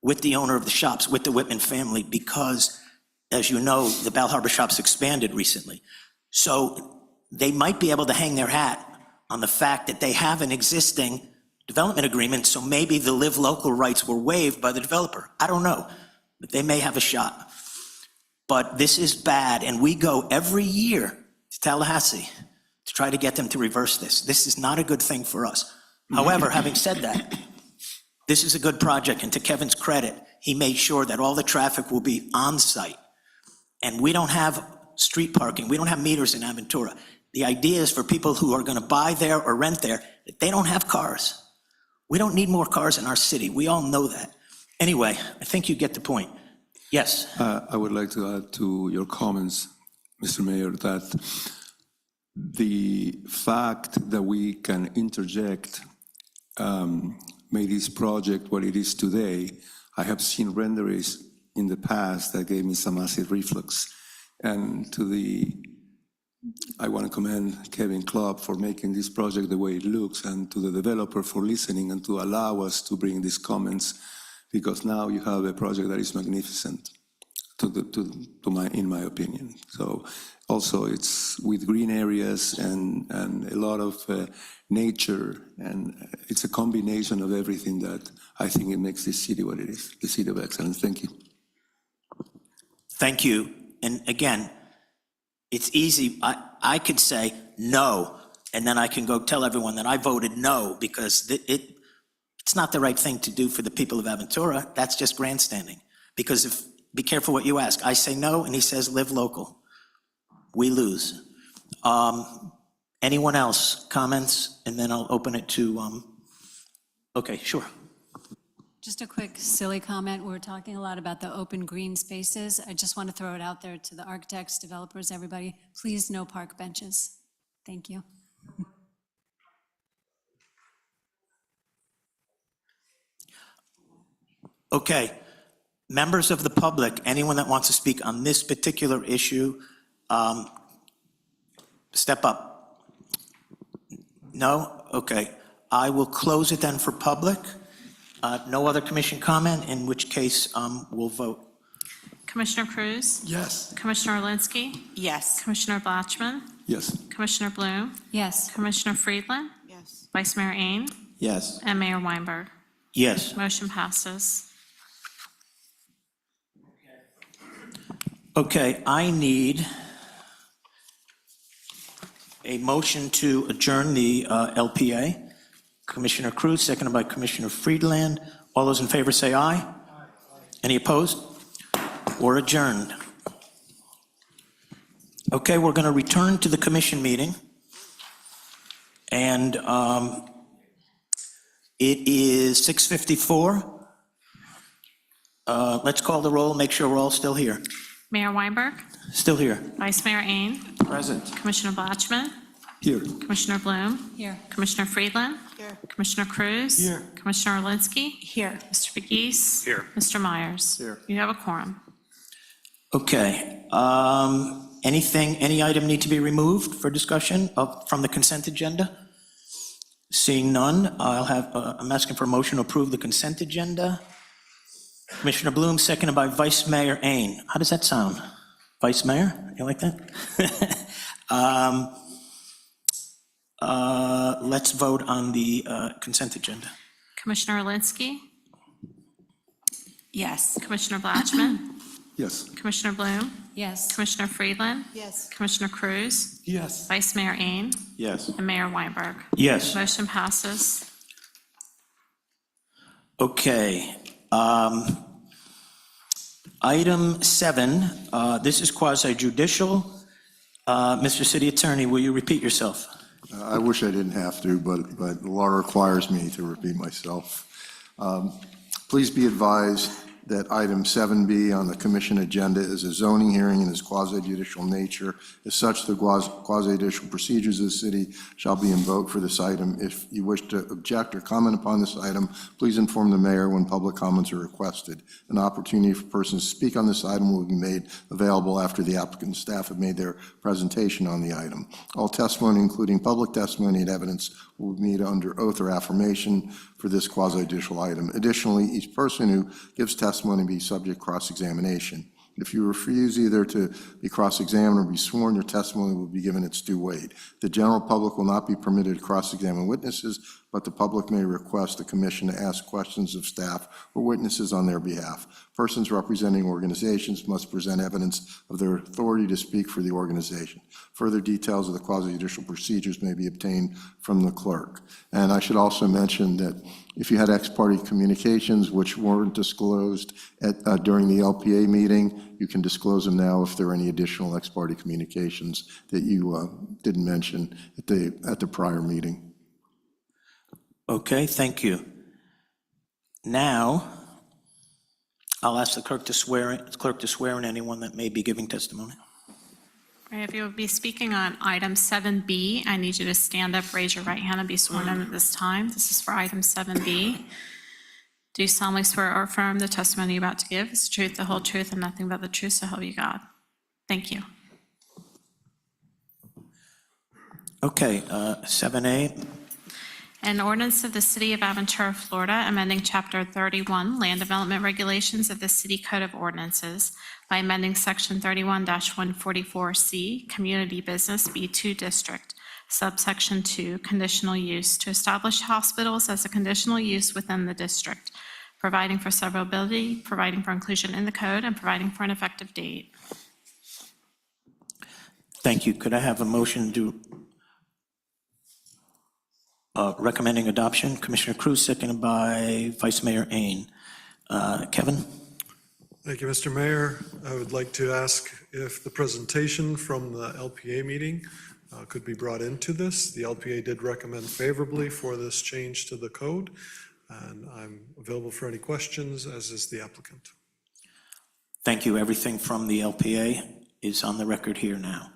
with the owner of the shops, with the Whitman family, because, as you know, the Bell Harbor shops expanded recently. So they might be able to hang their hat on the fact that they have an existing development agreement, so maybe the live local rights were waived by the developer. I don't know, but they may have a shot. But this is bad, and we go every year to Tallahassee to try to get them to reverse this. This is not a good thing for us. However, having said that, this is a good project, and to Kevin's credit, he made sure that all the traffic will be on site. And we don't have street parking, we don't have meters in Aventura. The idea is for people who are gonna buy there or rent there, that they don't have cars. We don't need more cars in our city, we all know that. Anyway, I think you get the point. Yes? I would like to add to your comments, Mr. Mayor, that the fact that we can interject made this project what it is today. I have seen renderings in the past that gave me some acid reflux. And I want to commend Kevin Klopp for making this project the way it looks, and to the developer for listening and to allow us to bring these comments, because now you have a project that is magnificent, in my opinion. So also it's with green areas and a lot of nature, and it's a combination of everything that I think it makes this city what it is, the city of excellence. Thank you. Thank you. And again, it's easy. I could say no, and then I can go tell everyone that I voted no, because it's not the right thing to do for the people of Aventura. That's just grandstanding. Because be careful what you ask. I say no, and he says live local. We lose. Anyone else? Comments? And then I'll open it to, okay, sure. Just a quick silly comment. We're talking a lot about the open green spaces. I just want to throw it out there to the architects, developers, everybody. Please, no park benches. Thank you. Okay. Members of the public, anyone that wants to speak on this particular issue, step up. No? Okay. I will close it then for public. No other commission comment, in which case we'll vote. Commissioner Cruz? Yes. Commissioner Alinsky? Yes. Commissioner Blatchman? Yes. Commissioner Bloom? Yes. Commissioner Friedland? Yes. Vice Mayor Ain? Yes. And Mayor Weinberg. Yes. Motion passes. Okay, I need a motion to adjourn the LPA. Commissioner Cruz, seconded by Commissioner Friedland. All those in favor say aye. Any opposed? Or adjourned. Okay, we're going to return to the commission meeting. And it is 6:54. Let's call the roll, make sure we're all still here. Mayor Weinberg? Still here. Vice Mayor Ain? Present. Commissioner Blatchman? Here. Commissioner Bloom? Here. Commissioner Friedland? Here. Commissioner Cruz? Here. Commissioner Alinsky? Here. Mr. Begis? Here. Mr. Myers? Here. You have a quorum. Okay. Any item need to be removed for discussion from the consent agenda? Seeing none, I'm asking for a motion to approve the consent agenda. Commissioner Bloom, seconded by Vice Mayor Ain. How does that sound? Vice Mayor, you like that? Let's vote on the consent agenda. Commissioner Alinsky? Yes. Commissioner Blatchman? Yes. Commissioner Bloom? Yes. Commissioner Friedland? Yes. Commissioner Cruz? Yes. Vice Mayor Ain? Yes. And Mayor Weinberg. Yes. Motion passes. Okay. Item 7, this is quasi judicial. Mr. City Attorney, will you repeat yourself? I wish I didn't have to, but the law requires me to repeat myself. Please be advised that item 7B on the commission agenda is a zoning hearing and is quasi-judicial nature. As such, the quasi-judicial procedures of the city shall be invoked for this item. If you wish to object or comment upon this item, please inform the mayor when public comments are requested. An opportunity for persons to speak on this item will be made available after the applicant and staff have made their presentation on the item. All testimony, including public testimony and evidence, will be made under oath or affirmation for this quasi-judicial item. Additionally, each person who gives testimony will be subject to cross-examination. If you refuse either to be cross-examined or be sworn, your testimony will be given its due weight. The general public will not be permitted to cross-examine witnesses, but the public may request the commission to ask questions of staff or witnesses on their behalf. Persons representing organizations must present evidence of their authority to speak for the organization. Further details of the quasi-judicial procedures may be obtained from the clerk. And I should also mention that if you had ex-parte communications which weren't disclosed during the LPA meeting, you can disclose them now if there are any additional ex-parte communications that you didn't mention at the prior meeting. Okay, thank you. Now, I'll ask the clerk to swear in anyone that may be giving testimony. All right, if you will be speaking on item 7B, I need you to stand up, raise your right hand, and be sworn in at this time. This is for item 7B. Do you solemnly swear or affirm the testimony you're about to give is the truth, the whole truth, and nothing but the truth, so help you God? Thank you. Okay, 7A. An ordinance of the City of Aventura, Florida, amending Chapter 31, Land Development Regulations of the City Code of Ordinances by amending Section 31-144C, Community Business B2 District, subsection 2, Conditional Use, to establish hospitals as a conditional use within the district, providing for severability, providing for inclusion in the code, and providing for an effective date. Thank you. Could I have a motion to recommending adoption? Commissioner Cruz, seconded by Vice Mayor Ain. Kevin? Thank you, Mr. Mayor. I would like to ask if the presentation from the LPA meeting could be brought into this. The LPA did recommend favorably for this change to the code, and I'm available for any questions, as is the applicant. Thank you. Everything from the LPA is on the record here now.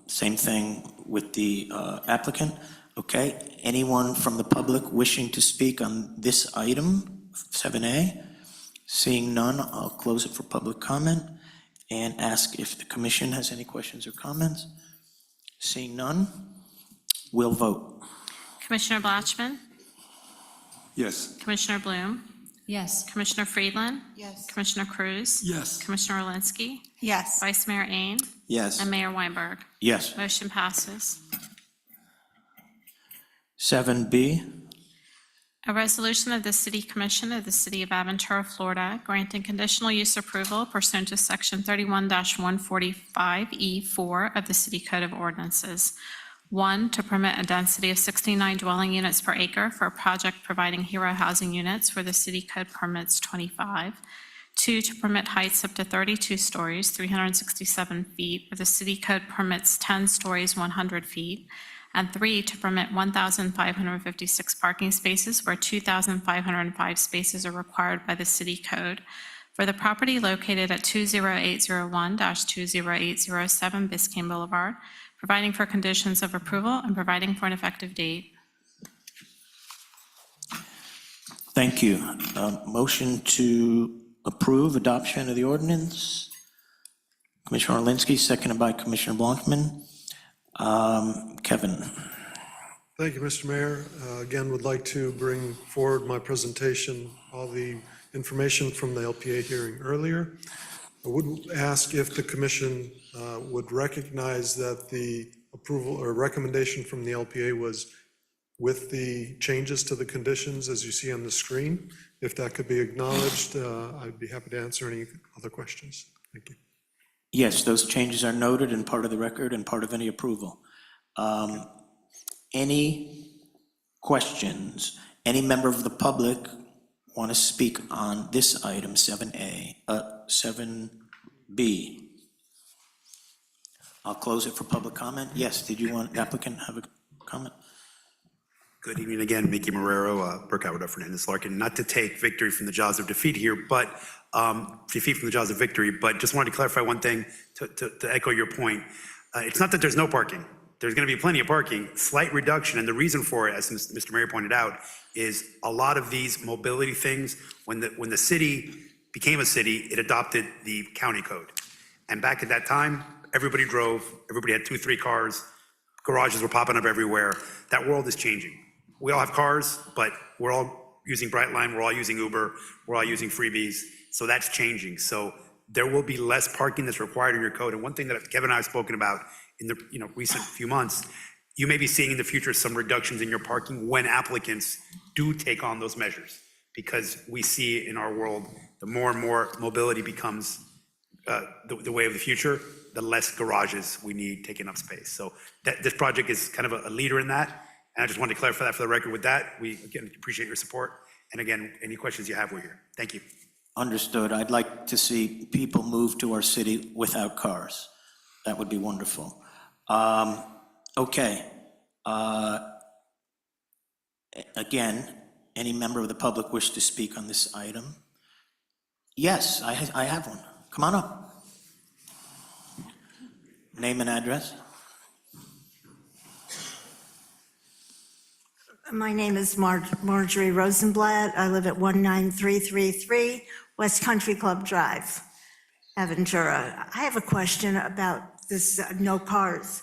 Same thing with the applicant. Okay, anyone from the public wishing to speak on this item, 7A? Seeing none, I'll close it for public comment and ask if the commission has any questions or comments. Seeing none, we'll vote. Commissioner Blatchman? Yes. Commissioner Bloom? Yes. Commissioner Friedland, Yes. Commissioner Cruz, Yes. Commissioner Alinsky, Yes. Vice Mayor Ain, Yes. and Mayor Weinberg. Yes. Motion passes. 7B, A resolution of the City Commission of the City of Aventura, Florida, granting conditional use approval pursuant to Section 31-145E4 of the City Code of Ordinances. 1, to permit a density of 69 dwelling units per acre for a project providing hero housing units where the city code permits 25. 2, to permit heights up to 32 stories, 367 feet, where the city code permits 10 stories, 100 feet. And 3, to permit 1,556 parking spaces where 2,505 spaces are required by the city code for the property located at 20801-20807 Biscayne Boulevard, providing for conditions of approval and providing for an effective date. thank you. Motion to approve adoption of the ordinance. Commissioner Alinsky, seconded by Commissioner Blankman. Kevin. Thank you, Mr. Mayor. Again, would like to bring forward my presentation, all the information from the LPA hearing earlier. I would ask if the commission would recognize that the approval or recommendation from the LPA was with the changes to the conditions as you see on the screen. If that could be acknowledged, I'd be happy to answer any other questions. Thank you. Yes, those changes are noted and part of the record and part of any approval. Any questions? Any member of the public want to speak on this item, 7B? I'll close it for public comment. Yes, did you want, applicant have a comment? Good evening again, Mickey Marrero, Burke Howard Fernandez Larkin. Not to take victory from the jaws of defeat here, but defeat from the jaws of victory, but just wanted to clarify one thing to echo your point. It's not that there's no parking. There's going to be plenty of parking, slight reduction, and the reason for it, as Mr. Mayor pointed out, is a lot of these mobility things, when the city became a city, it adopted the county code. And back at that time, everybody drove, everybody had 2-3 cars, garages were popping up everywhere. That world is changing. We all have cars, but we're all using Brightline, we're all using Uber, we're all using freebies, so that's changing. So there will be less parking that's required in your code. And one thing that Kevin and I have spoken about in the recent few months, you may be seeing in the future some reductions in your parking when applicants do take on those measures. Because we see in our world, the more and more mobility becomes the way of the future, the less garages we need taking up space. So this project is kind of a leader in that. And I just wanted to clarify that for the record. With that, we again appreciate your support. And again, any questions you have, we're here. Thank you. Understood. I'd like to see people move to our city without cars. That would be wonderful. Okay. Again, any member of the public wish to speak on this item? Yes, I have one. Come on up. Name and address. My name is Marjorie Rosenblatt. I live at 19333 West Country Club Drive, Aventura. I have a question about this no cars.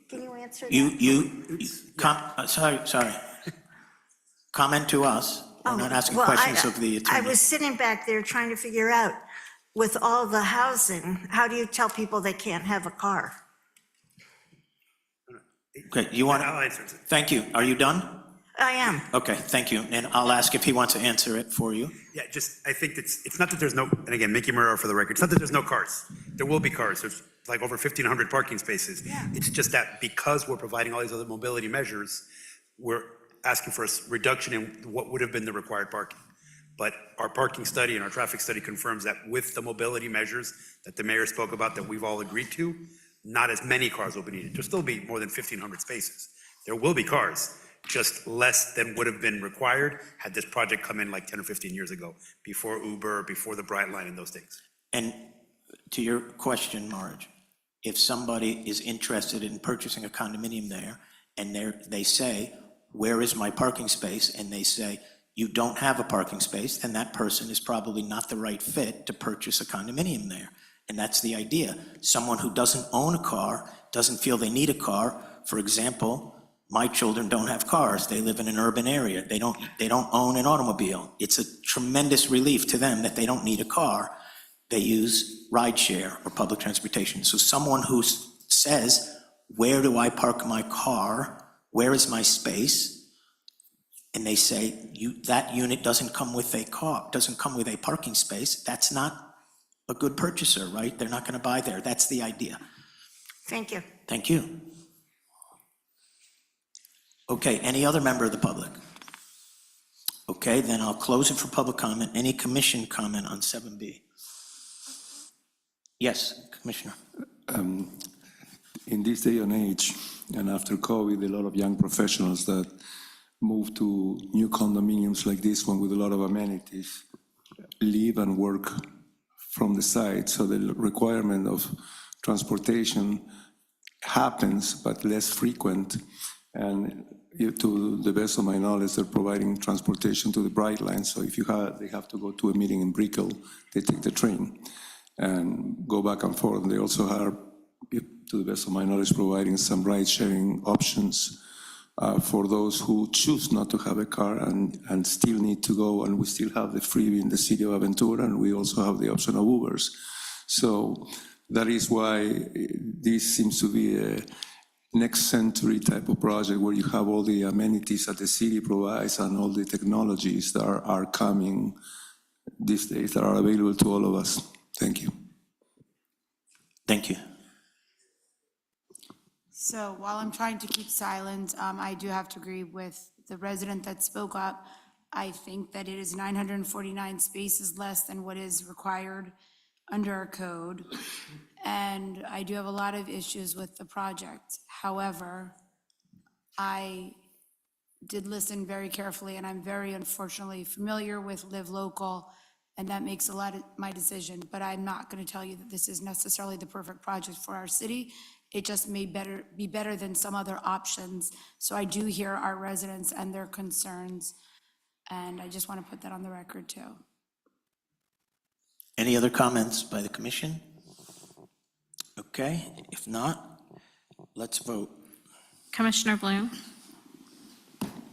Can you answer that? Sorry. Comment to us. We're not asking questions of the attorney. I was sitting back there trying to figure out, with all the housing, how do you tell people they can't have a car? Okay, you want? I'll answer it. Thank you. Are you done? I am. Okay, thank you. And I'll ask if he wants to answer it for you. Yeah, I think it's not that there's no, and again, Mickey Marrero for the record, it's not that there's no cars. There will be cars. There's like over 1,500 parking spaces. Yeah. It's just that because we're providing all these other mobility measures, we're asking for a reduction in what would have been the required parking. But our parking study and our traffic study confirms that with the mobility measures that the mayor spoke about that we've all agreed to, not as many cars will be needed. There'll still be more than 1,500 spaces. There will be cars, just less than would have been required had this project come in like 10 or 15 years ago, before Uber, before the Brightline and those things. And to your question, Marge, if somebody is interested in purchasing a condominium there, and they say, where is my parking space? And they say, you don't have a parking space, then that person is probably not the right fit to purchase a condominium there. And that's the idea. Someone who doesn't own a car, doesn't feel they need a car, for example, My children don't have cars. They live in an urban area. They don't own an automobile. It's a tremendous relief to them that they don't need a car. They use rideshare or public transportation. So someone who says, where do I park my car? Where is my space? And they say, that unit doesn't come with a car, doesn't come with a parking space. That's not a good purchaser, right? They're not going to buy there. That's the idea. Thank you. Thank you. Okay, any other member of the public? Okay, then I'll close it for public comment. Any commission comment on 7B? Yes, Commissioner. In this day and age, and after COVID, a lot of young professionals that move to new condominiums like this one with a lot of amenities live and work from the site, so the requirement of transportation happens, but less frequent. And to the best of my knowledge, they're providing transportation to the Bright Line. So if they have to go to a meeting in Brickell, they take the train and go back and forth. And they also are, to the best of my knowledge, providing some ride-sharing options for those who choose not to have a car and still need to go. And we still have the freebie in the city of Aventura, and we also have the option of Ubers. So that is why this seems to be a next century type of project where you have all the amenities that the city provides and all the technologies that are coming these days that are available to all of us. Thank you. Thank you. So while I'm trying to keep silent, I do have to agree with the resident that spoke up. I think that it is 949 spaces less than what is required under our code. And I do have a lot of issues with the project. However, I did listen very carefully, and I'm very unfortunately familiar with Live Local, and that makes a lot of my decision. But I'm not going to tell you that this is necessarily the perfect project for our city. It just may be better than some other options. So I do hear our residents and their concerns, and I just want to put that on the record too. Any other comments by the commission? Okay, if not, let's vote. Commissioner Bloom,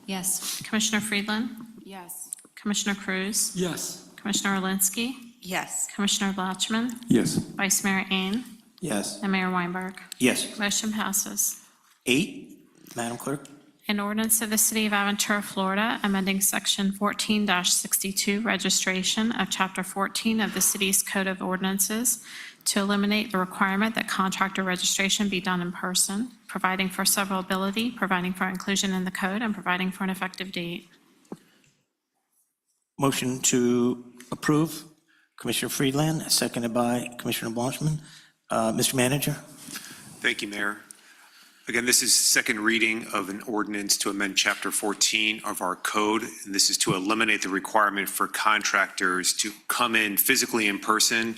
Yes. Commissioner Friedland, Yes. Commissioner Cruz, Yes. Commissioner Orlinski, Yes. Commissioner Blatchman, Yes. Vice Mayor Ain, Yes. and Mayor Weinberg. Yes. Motion passes. 8, Madam Clerk? An ordinance of the City of Aventura, Florida, amending Section 14-62 registration of Chapter 14 of the city's Code of Ordinances to eliminate the requirement that contractor registration be done in person, providing for severability, providing for inclusion in the code, and providing for an effective date. Motion to approve, Commissioner Friedland, seconded by Commissioner Blanchman. Mr. Manager? Thank you, Mayor. Again, this is second reading of an ordinance to amend Chapter 14 of our code. And this is to eliminate the requirement for contractors to come in physically in person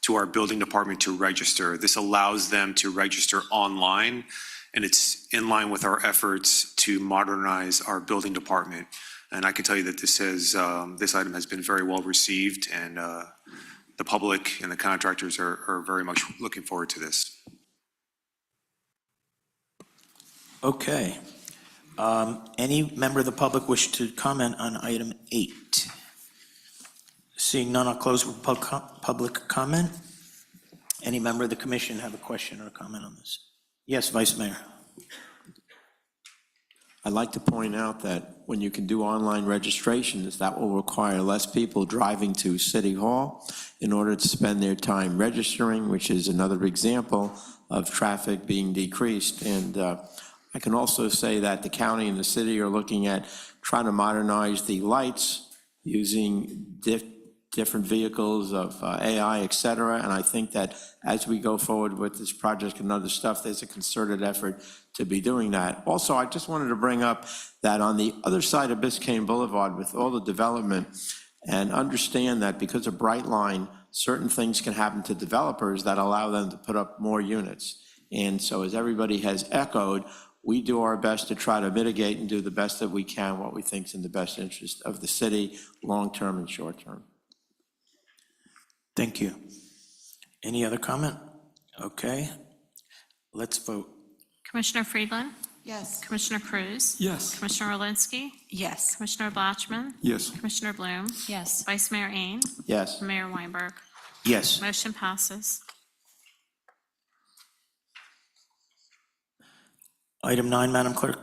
to our building department to register. This allows them to register online, and it's in line with our efforts to modernize our building department. And I can tell you that this item has been very well received, and the public and the contractors are very much looking forward to this. Okay. Any member of the public wish to comment on item 8? Seeing none, I'll close with public comment. Any member of the commission have a question or a comment on this? Yes, Vice Mayor. I'd like to point out that when you can do online registrations, that will require less people driving to City Hall in order to spend their time registering, which is another example of traffic being decreased. And I can also say that the county and the city are looking at trying to modernize the lights using different vehicles of AI, et cetera. And I think that as we go forward with this project and other stuff, there's a concerted effort to be doing that. Also, I just wanted to bring up that on the other side of Biscayne Boulevard with all the development, and understand that because of Brightline, certain things can happen to developers that allow them to put up more units. And so as everybody has echoed, we do our best to try to mitigate and do the best that we can, what we think is in the best interest of the city, long-term and short-term. Thank you. Any other comment? Okay, let's vote. Commissioner Friedland, Yes. Commissioner Cruz? Yes. Commissioner Orlinski? Yes. Commissioner Blatchman? Yes. Commissioner Bloom? Yes. Vice Mayor Ain? Yes. Mayor Weinberg? Yes. Motion passes. Item 9, Madam Clerk.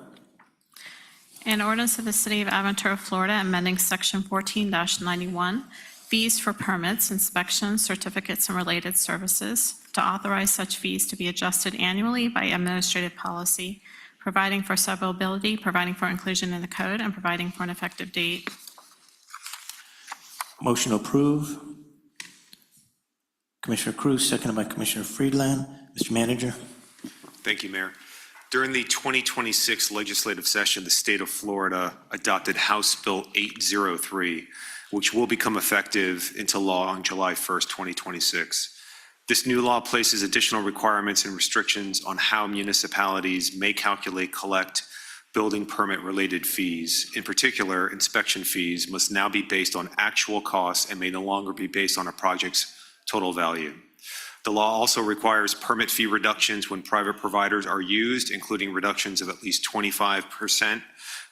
An ordinance of the City of Aventura, Florida, amending Section 14-91, fees for permits, inspections, certificates, and related services, to authorize such fees to be adjusted annually by administrative policy, providing for severability, providing for inclusion in the code, and providing for an effective date. Motion to approve. Commissioner Cruz, seconded by Commissioner Friedland. Mr. Manager. Thank you, Mayor. During the 2026 legislative session, the state of Florida adopted House Bill 803, which will become effective into law on July 1st, 2026. This new law places additional requirements and restrictions on how municipalities may calculate, collect building permit-related fees. In particular, inspection fees must now be based on actual costs and may no longer be based on a project's total value. The law also requires permit fee reductions when private providers are used, including reductions of at least 25%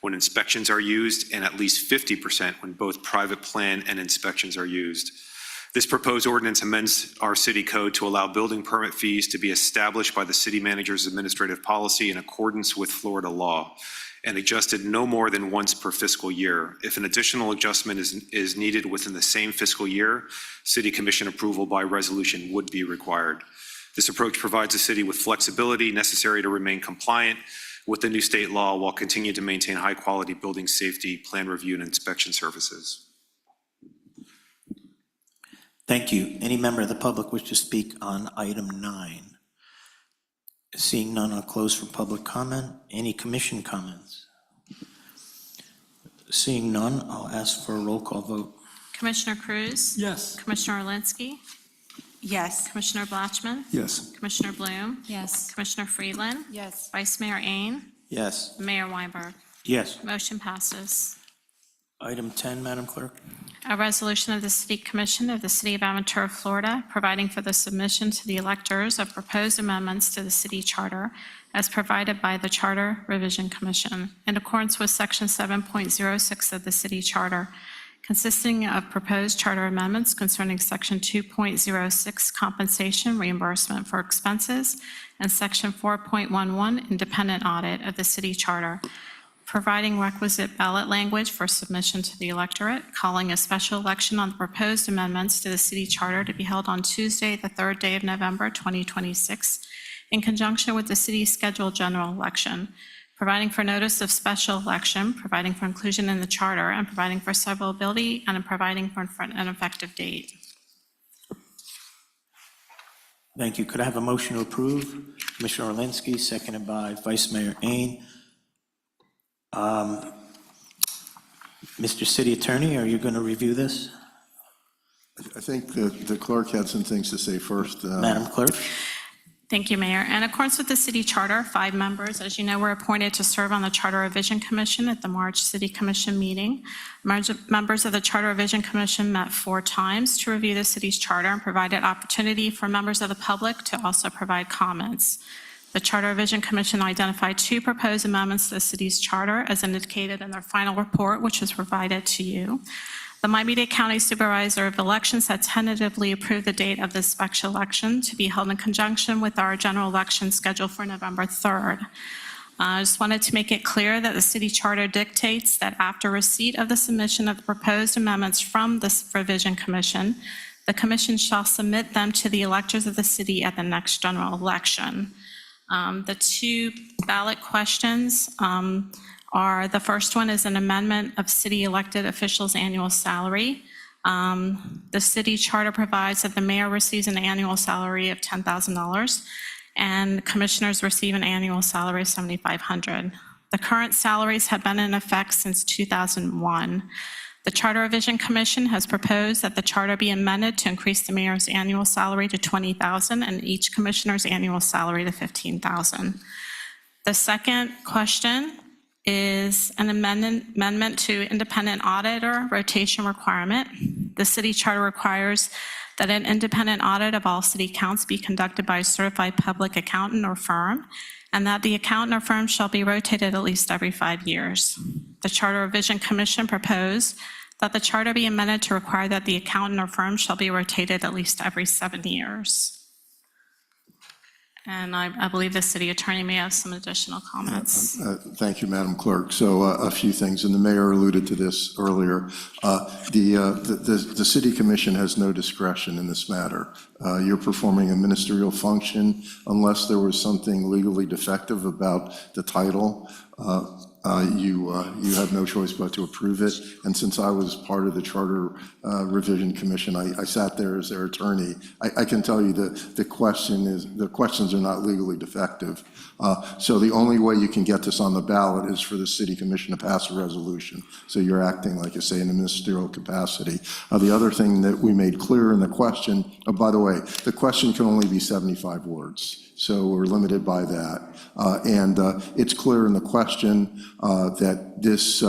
when inspections are used and at least 50% when both private plan and inspections are used. This proposed ordinance amends our city code to allow building permit fees to be established by the city manager's administrative policy in accordance with Florida law and adjusted no more than once per fiscal year. If an additional adjustment is needed within the same fiscal year, City Commission approval by resolution would be required. This approach provides the city with flexibility necessary to remain compliant with the new state law while continuing to maintain high-quality building safety, plan review, and inspection services. Thank you. Any member of the public wish to speak on item 9? Seeing none, I'll close for public comment. Any commission comments? Seeing none, I'll ask for a roll call vote. Commissioner Cruz? Yes. Commissioner Orlinski? Yes. Commissioner Blatchman? Yes. Commissioner Bloom? Yes. Commissioner Friedland? Yes. Vice Mayor Ain? Yes. Mayor Weinberg? Yes. Motion passes. Item 10, Madam Clerk. A resolution of the City Commission of the City of Aventura, Florida, providing for the submission to the electors of proposed amendments to the city charter as provided by the Charter Revision Commission in accordance with Section 7.06 of the city charter, consisting of proposed charter amendments concerning Section 2.06 compensation reimbursement for expenses and Section 4.11 independent audit of the city charter, providing requisite ballot language for submission to the electorate, calling a special election on the proposed amendments to the city charter to be held on Tuesday, the 3rd day of November, 2026, in conjunction with the city's scheduled general election, providing for notice of special election, providing for inclusion in the charter, and providing for severability, and providing for an effective date. Thank you. Could I have a motion to approve? Commissioner Orlinski, seconded by Vice Mayor Ain. Mr. City Attorney, are you going to review this? I think the clerk had some things to say first. Madam Clerk? Thank you, Mayor. In accordance with the city charter, 5 members, as you know, were appointed to serve on the Charter Revision Commission at the March City Commission meeting. Members of the Charter Revision Commission met 4 times to review the city's charter and provided opportunity for members of the public to also provide comments. The Charter Revision Commission identified 2 proposed amendments to the city's charter as indicated in their final report, which was provided to you. The Miami-Dade County Supervisor of Elections had tentatively approved the date of this special election to be held in conjunction with our general election scheduled for November 3rd. I just wanted to make it clear that the city charter dictates that after receipt of the submission of the proposed amendments from this Revision Commission, the commission shall submit them to the electors of the city at the next general election. The 2 ballot questions are, the first one is an amendment of city elected officials' annual salary. The city charter provides that the mayor receives an annual salary of $10,000 and commissioners receive an annual salary of $7,500. The current salaries have been in effect since 2001. The Charter Revision Commission has proposed that the charter be amended to increase the mayor's annual salary to $20,000 and each commissioner's annual salary to $15,000. The second question is an amendment to independent auditor rotation requirement. The city charter requires that an independent audit of all city accounts be conducted by a certified public accountant or firm, and that the accountant or firm shall be rotated at least every 5 years. The Charter Revision Commission proposed that the charter be amended to require that the accountant or firm shall be rotated at least every 7 years. And I believe the city attorney may have some additional comments. Thank you, Madam Clerk. So a few things, and the mayor alluded to this earlier. The city commission has no discretion in this matter. You're performing a ministerial function unless there was something legally defective about the title. You have no choice but to approve it. And since I was part of the Charter Revision Commission, I sat there as their attorney. I can tell you that the questions are not legally defective. So the only way you can get this on the ballot is for the city commission to pass a resolution. So you're acting, like I say, in a ministerial capacity. The other thing that we made clear in the question, by the way, the question can only be 75 words. So we're limited by that. And it's clear in the question that this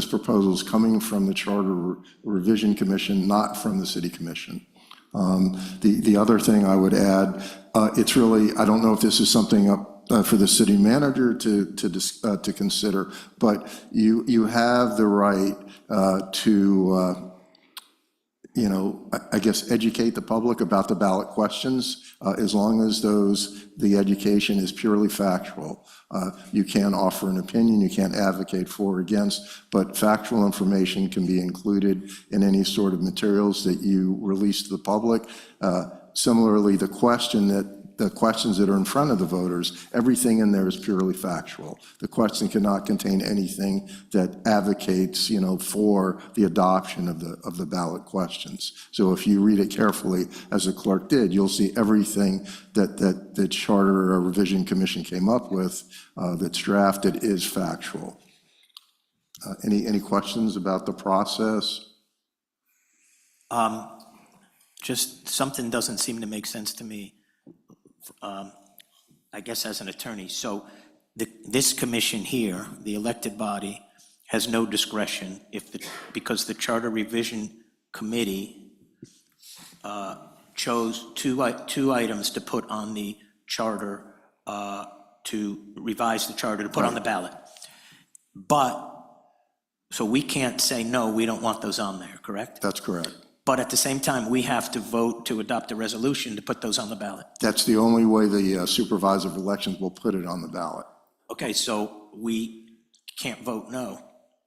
proposal is coming from the Charter Revision Commission, not from the City Commission. The other thing I would add, it's really, I don't know if this is something up for the city manager to consider, but you have the right to I guess, educate the public about the ballot questions, as long as the education is purely factual. You can't offer an opinion, you can't advocate for or against, but factual information can be included in any sort of materials that you release to the public. Similarly, the questions that are in front of the voters, everything in there is purely factual. The question cannot contain anything that advocates, for the adoption of the ballot questions. So if you read it carefully, as the clerk did, you'll see everything that the Charter Revision Commission came up with that's drafted is factual. Any questions about the process? Just something doesn't seem to make sense to me. I guess as an attorney. So this commission here, the elected body, has no discretion because the Charter Revision Committee chose two items to put on the charter, to revise the charter, to put on the ballot. So we can't say, no, we don't want those on there, correct? That's correct. But at the same time, we have to vote to adopt a resolution to put those on the ballot. That's the only way the supervisor of elections will put it on the ballot. Okay, so we can't vote no.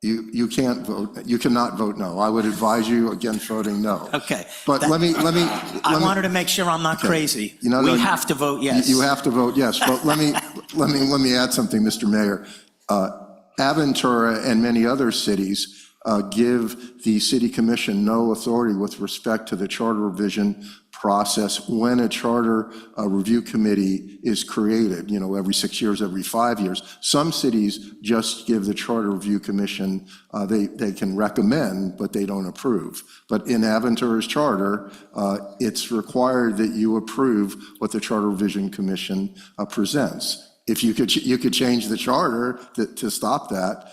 You can't vote, you cannot vote no. I would advise you against voting no. Okay. But let me. I wanted to make sure I'm not crazy. No, we have to vote yes. You have to vote yes, but let me add something, Mr. Mayor. Aventura and many other cities give the city commission no authority with respect to the charter revision process when a charter review committee is created, every 6 years, every 5 years. Some cities just give the charter review commission, they can recommend, but they don't approve. But in Aventura's charter, it's required that you approve what the Charter Revision Commission presents. If you could change the charter to stop that,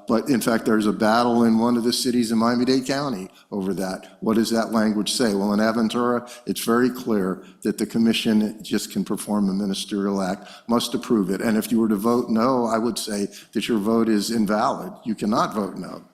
but in fact, there's a battle in one of the cities in Miami-Dade County over that. What does that language say? Well, in Aventura, it's very clear that the commission just can perform a ministerial act, must approve it. And if you were to vote no, I would say that your vote is invalid. You cannot vote no.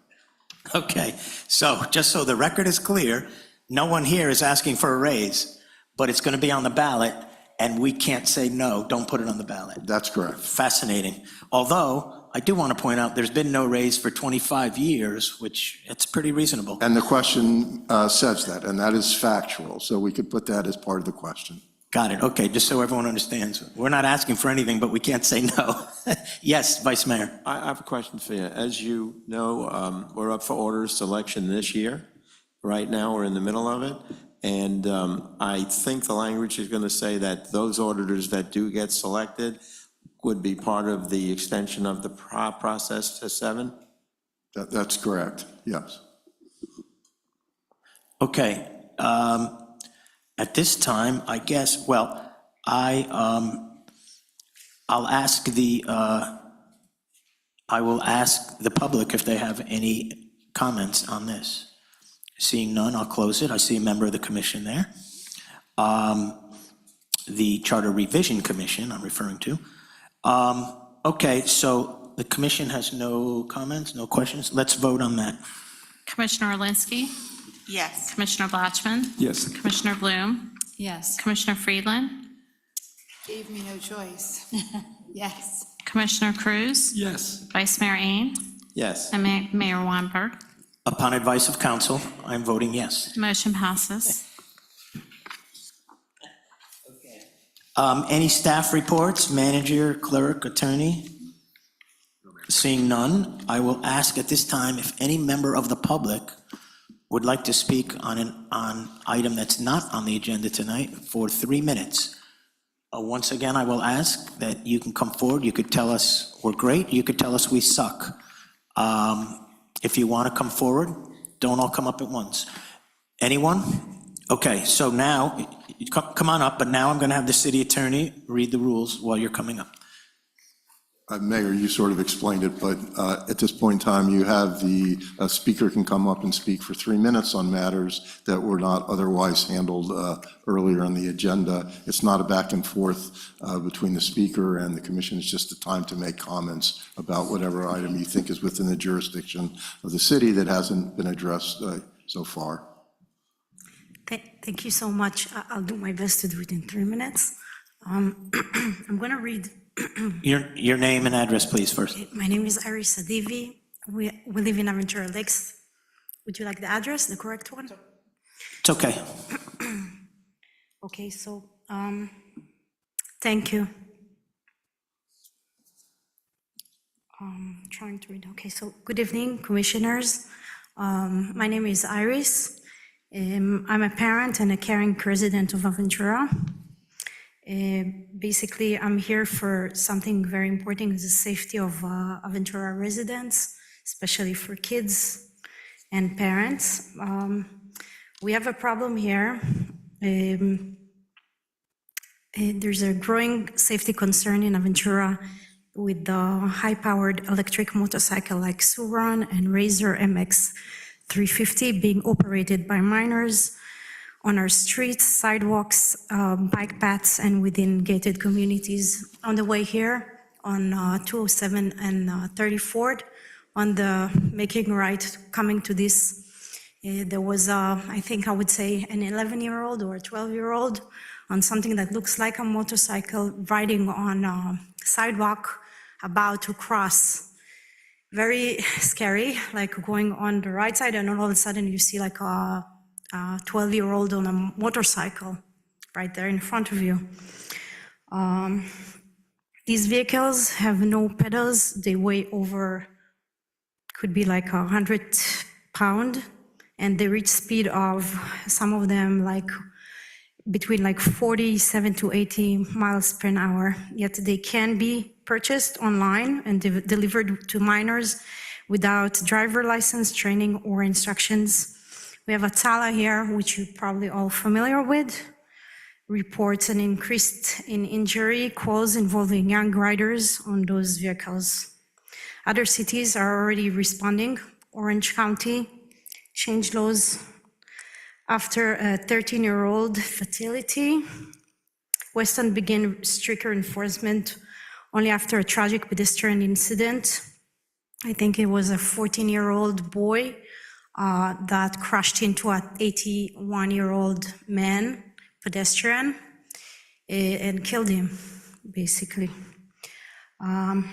Okay, so just so the record is clear, no one here is asking for a raise, but it's going to be on the ballot. And we can't say, no, don't put it on the ballot. That's correct. Fascinating. Although, I do want to point out, there's been no raise for 25 years, which it's pretty reasonable. And the question says that, and that is factual. So we could put that as part of the question. Got it. Okay, just so everyone understands. We're not asking for anything, but we can't say no. Yes, Vice Mayor. I have a question for you. As you know, we're up for auditors selection this year. Right now, we're in the middle of it. And I think the language is going to say that those auditors that do get selected would be part of the extension of the process to 7? That's correct, yes. Okay. At this time, I guess, well, I'll ask I will ask the public if they have any comments on this. Seeing none, I'll close it. I see a member of the commission there. The Charter Revision Commission I'm referring to. Okay, so the commission has no comments, no questions. Let's vote on that. Commissioner Alinsky, Yes. Commissioner Blatchman, Yes. Commissioner Bloom, Yes. Commissioner Friedland, Gave me no choice. Yes. Commissioner Cruz, Yes. Vice Mayor Ain, Yes. and Mayor Weinberg. Upon advice of council, I'm voting yes. Motion passes. Any staff reports, manager, clerk, attorney? Seeing none, I will ask at this time if any member of the public would like to speak on an item that's not on the agenda tonight for 3 minutes. Once again, I will ask that you can come forward. You could tell us we're great. You could tell us we suck. If you want to come forward, don't all come up at once. Anyone? Okay, so now, come on up, but now I'm going to have the city attorney read the rules while you're coming up. Mayor, you sort of explained it, but at this point in time, you have the speaker can come up and speak for 3 minutes on matters that were not otherwise handled earlier on the agenda. It's not a back and forth between the speaker and the commission. It's just a time to make comments about whatever item you think is within the jurisdiction of the city that hasn't been addressed so far. Thank you so much. I'll do my best to do it in 3 minutes. I'm going to read. Your name and address, please, first. My name is Iris Adivi. We live in Aventura Lakes. Would you like the address, the correct one? It's okay. Okay, so, thank you. Trying to read, okay, so good evening, commissioners. My name is Iris. I'm a parent and a caring resident of Aventura. Basically, I'm here for something very important, is the safety of Aventura residents, especially for kids and parents. We have a problem here. There's a growing safety concern in Aventura with the high-powered electric motorcycle like Suron and Razor MX 350 being operated by minors on our streets, sidewalks, bike paths, and within gated communities. On the way here, on 207 and 34th, on the making right coming to this, there was, I think I would say, an 11-year-old or a 12-year-old on something that looks like a motorcycle riding on a sidewalk about to cross. Very scary, like going on the right side, and all of a sudden you see like a 12-year-old on a motorcycle right there in front of you. These vehicles have no pedals. They weigh over, could be like 100 pounds, and they reach speed of, some of them like between like 47 to 80 miles per hour. Yet they can be purchased online and delivered to minors without driver license, training, or instructions. We have a Tala here, which you're probably all familiar with, reports an increase in injury calls involving young riders on those vehicles. Other cities are already responding. Orange County changed laws after a 13-year-old fatality. Weston began stricter enforcement only after a tragic pedestrian incident. I think it was a 14-year-old boy that crashed into an 81-year-old man, pedestrian, and killed him, basically. I'm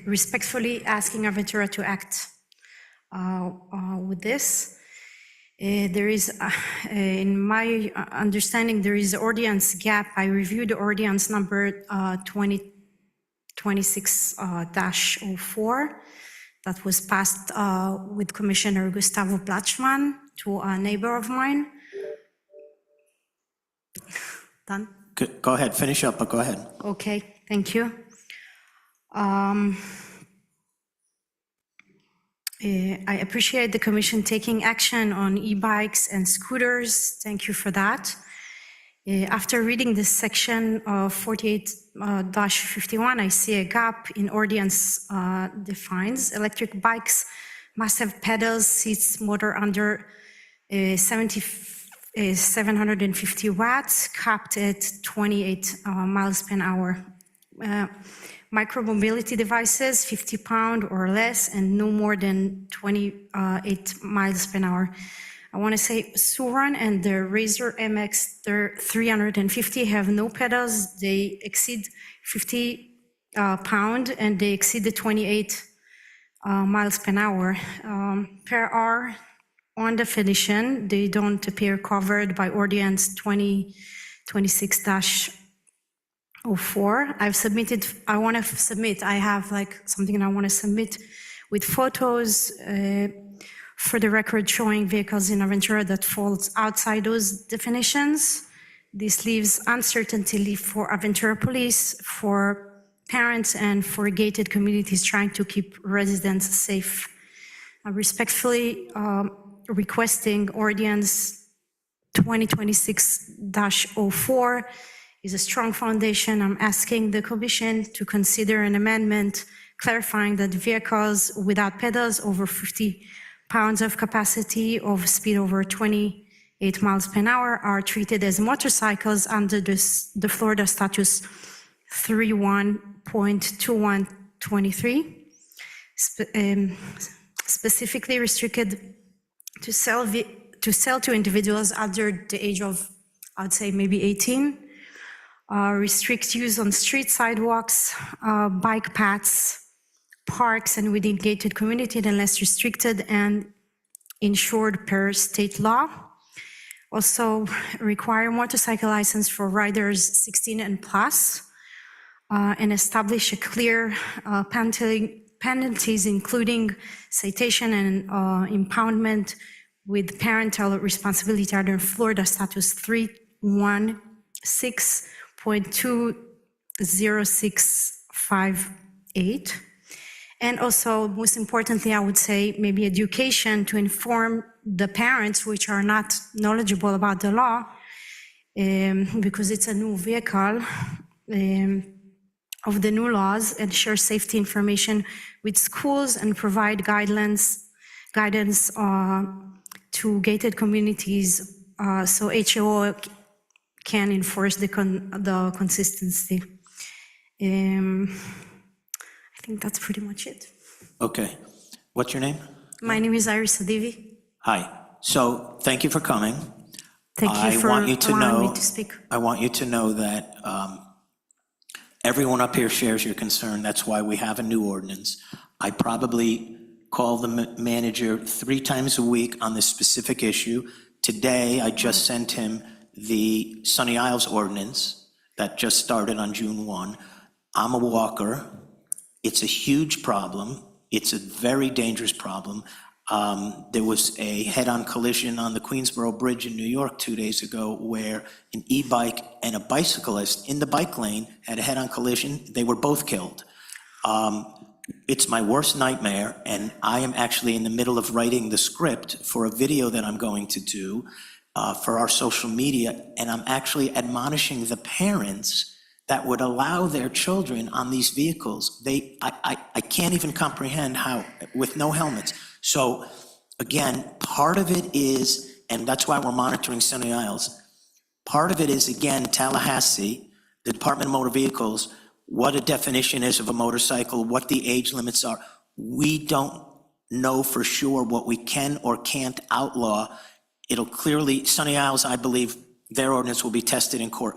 respectfully asking Aventura to act with this. There is, in my understanding, there is ordinance gap. I reviewed the ordinance number 2026-04 that was passed with Commissioner Gustavo Blatchman to a neighbor of mine. Done? Go ahead, finish up, but go ahead. Okay, thank you. I appreciate the commission taking action on e-bikes and scooters. Thank you for that. After reading this section of 48-51, I see a gap in ordinance defines. Electric bikes must have pedals, seats, motor under 75 is 750 watts, capped at 28 miles per hour. Micromobility devices, 50 pound or less, and no more than 28 miles per hour. I want to say Suran and the Razor MX 350 have no pedals. They exceed 50 pound and they exceed the 28 miles per hour. Per hour, on definition, they don't appear covered by Ordinance 2026-04. I have like something I want to submit with photos for the record showing vehicles in Aventura that falls outside those definitions. This leaves uncertainty for Aventura police, for parents, and for gated communities trying to keep residents safe. I respectfully requesting Ordinance 2026-04 is a strong foundation. I'm asking the Commission to consider an amendment clarifying that vehicles without pedals over 50 pounds of capacity of speed over 28 miles per hour are treated as motorcycles under the Florida Statute 31.2123, specifically restricted to sell to individuals under the age of, I'd say maybe 18, restrict use on street sidewalks, bike paths, parks, and within gated community unless restricted and insured per state law. Also require motorcycle license for riders 16 and plus, and establish a clear penalties including citation and impoundment with parental responsibility under Florida Statute 316.20658. And also, most importantly, I would say maybe education to inform the parents which are not knowledgeable about the law, because it's a new vehicle, of the new laws, and share safety information with schools and provide guidance to gated communities so HO can enforce the consistency. I think that's pretty much it. Okay. What's your name? My name is Iris Adivi. Hi. So thank you for coming. Thank you for allowing me to speak. I want you to know that everyone up here shares your concern. That's why we have a new ordinance. I probably call the manager 3 times a week on this specific issue. Today, I just sent him the Sunny Isles ordinance that just started on June 1. I'm a walker. It's a huge problem. It's a very dangerous problem. There was a head-on collision on the Queensboro Bridge in New York 2 days ago where an e-bike and a bicyclist in the bike lane had a head-on collision. They were both killed. It's my worst nightmare, and I am actually in the middle of writing the script for a video that I'm going to do for our social media, and I'm actually admonishing the parents that would allow their children on these vehicles. I can't even comprehend how, with no helmets. So again, part of it is, and that's why we're monitoring Sunny Isles, part of it is, again, Tallahassee, the Department of Motor Vehicles, what a definition is of a motorcycle, what the age limits are. We don't know for sure what we can or can't outlaw. It'll clearly, Sunny Isles, I believe, their ordinance will be tested in court.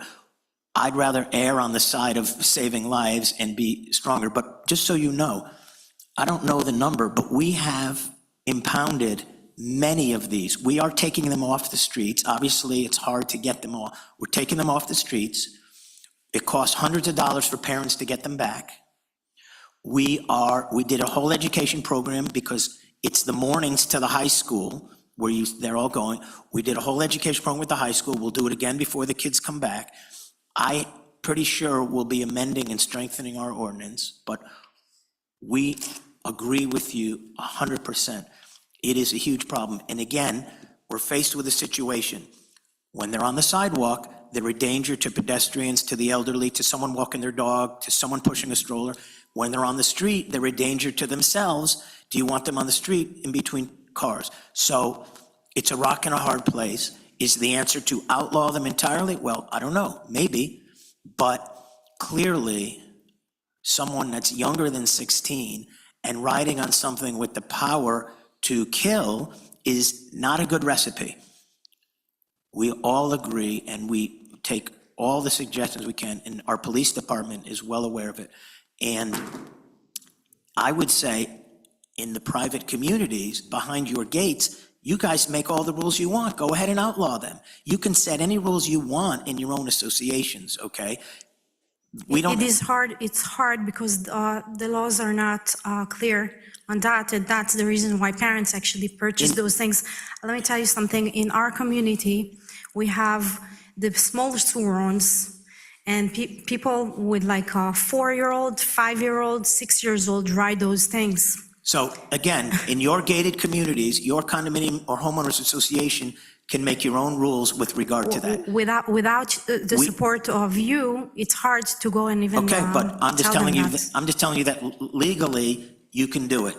I'd rather err on the side of saving lives and be stronger. But just so you know, I don't know the number, but we have impounded many of these. We are taking them off the streets. Obviously, it's hard to get them all. We're taking them off the streets. It costs hundreds of dollars for parents to get them back. We did a whole education program because it's the mornings to the high school where they're all going. We did a whole education program with the high school. We'll do it again before the kids come back. I'm pretty sure we'll be amending and strengthening our ordinance, but we agree with you 100%. It is a huge problem. And again, we're faced with a situation. When they're on the sidewalk, they're a danger to pedestrians, to the elderly, to someone walking their dog, to someone pushing a stroller. When they're on the street, they're a danger to themselves. Do you want them on the street in between cars? So it's a rock and a hard place. Is the answer to outlaw them entirely? Well, I don't know, maybe, but clearly, someone that's younger than 16 and riding on something with the power to kill is not a good recipe. We all agree, and we take all the suggestions we can, and our police department is well aware of it. And I would say, in the private communities, behind your gates, you guys make all the rules you want. Go ahead and outlaw them. You can set any rules you want in your own associations, okay? We don't. It is hard, it's hard because the laws are not clear on that, and that's the reason why parents actually purchase those things. Let me tell you something, in our community, we have the small ones, and people with like a 4-year-old, 5-year-old, 6 years old ride those things. So again, in your gated communities, your condominium or homeowners association can make your own rules with regard to that. Without the support of you, it's hard to go and even Okay, but I'm just tell them telling you, that. I'm just telling you that legally, you can do it,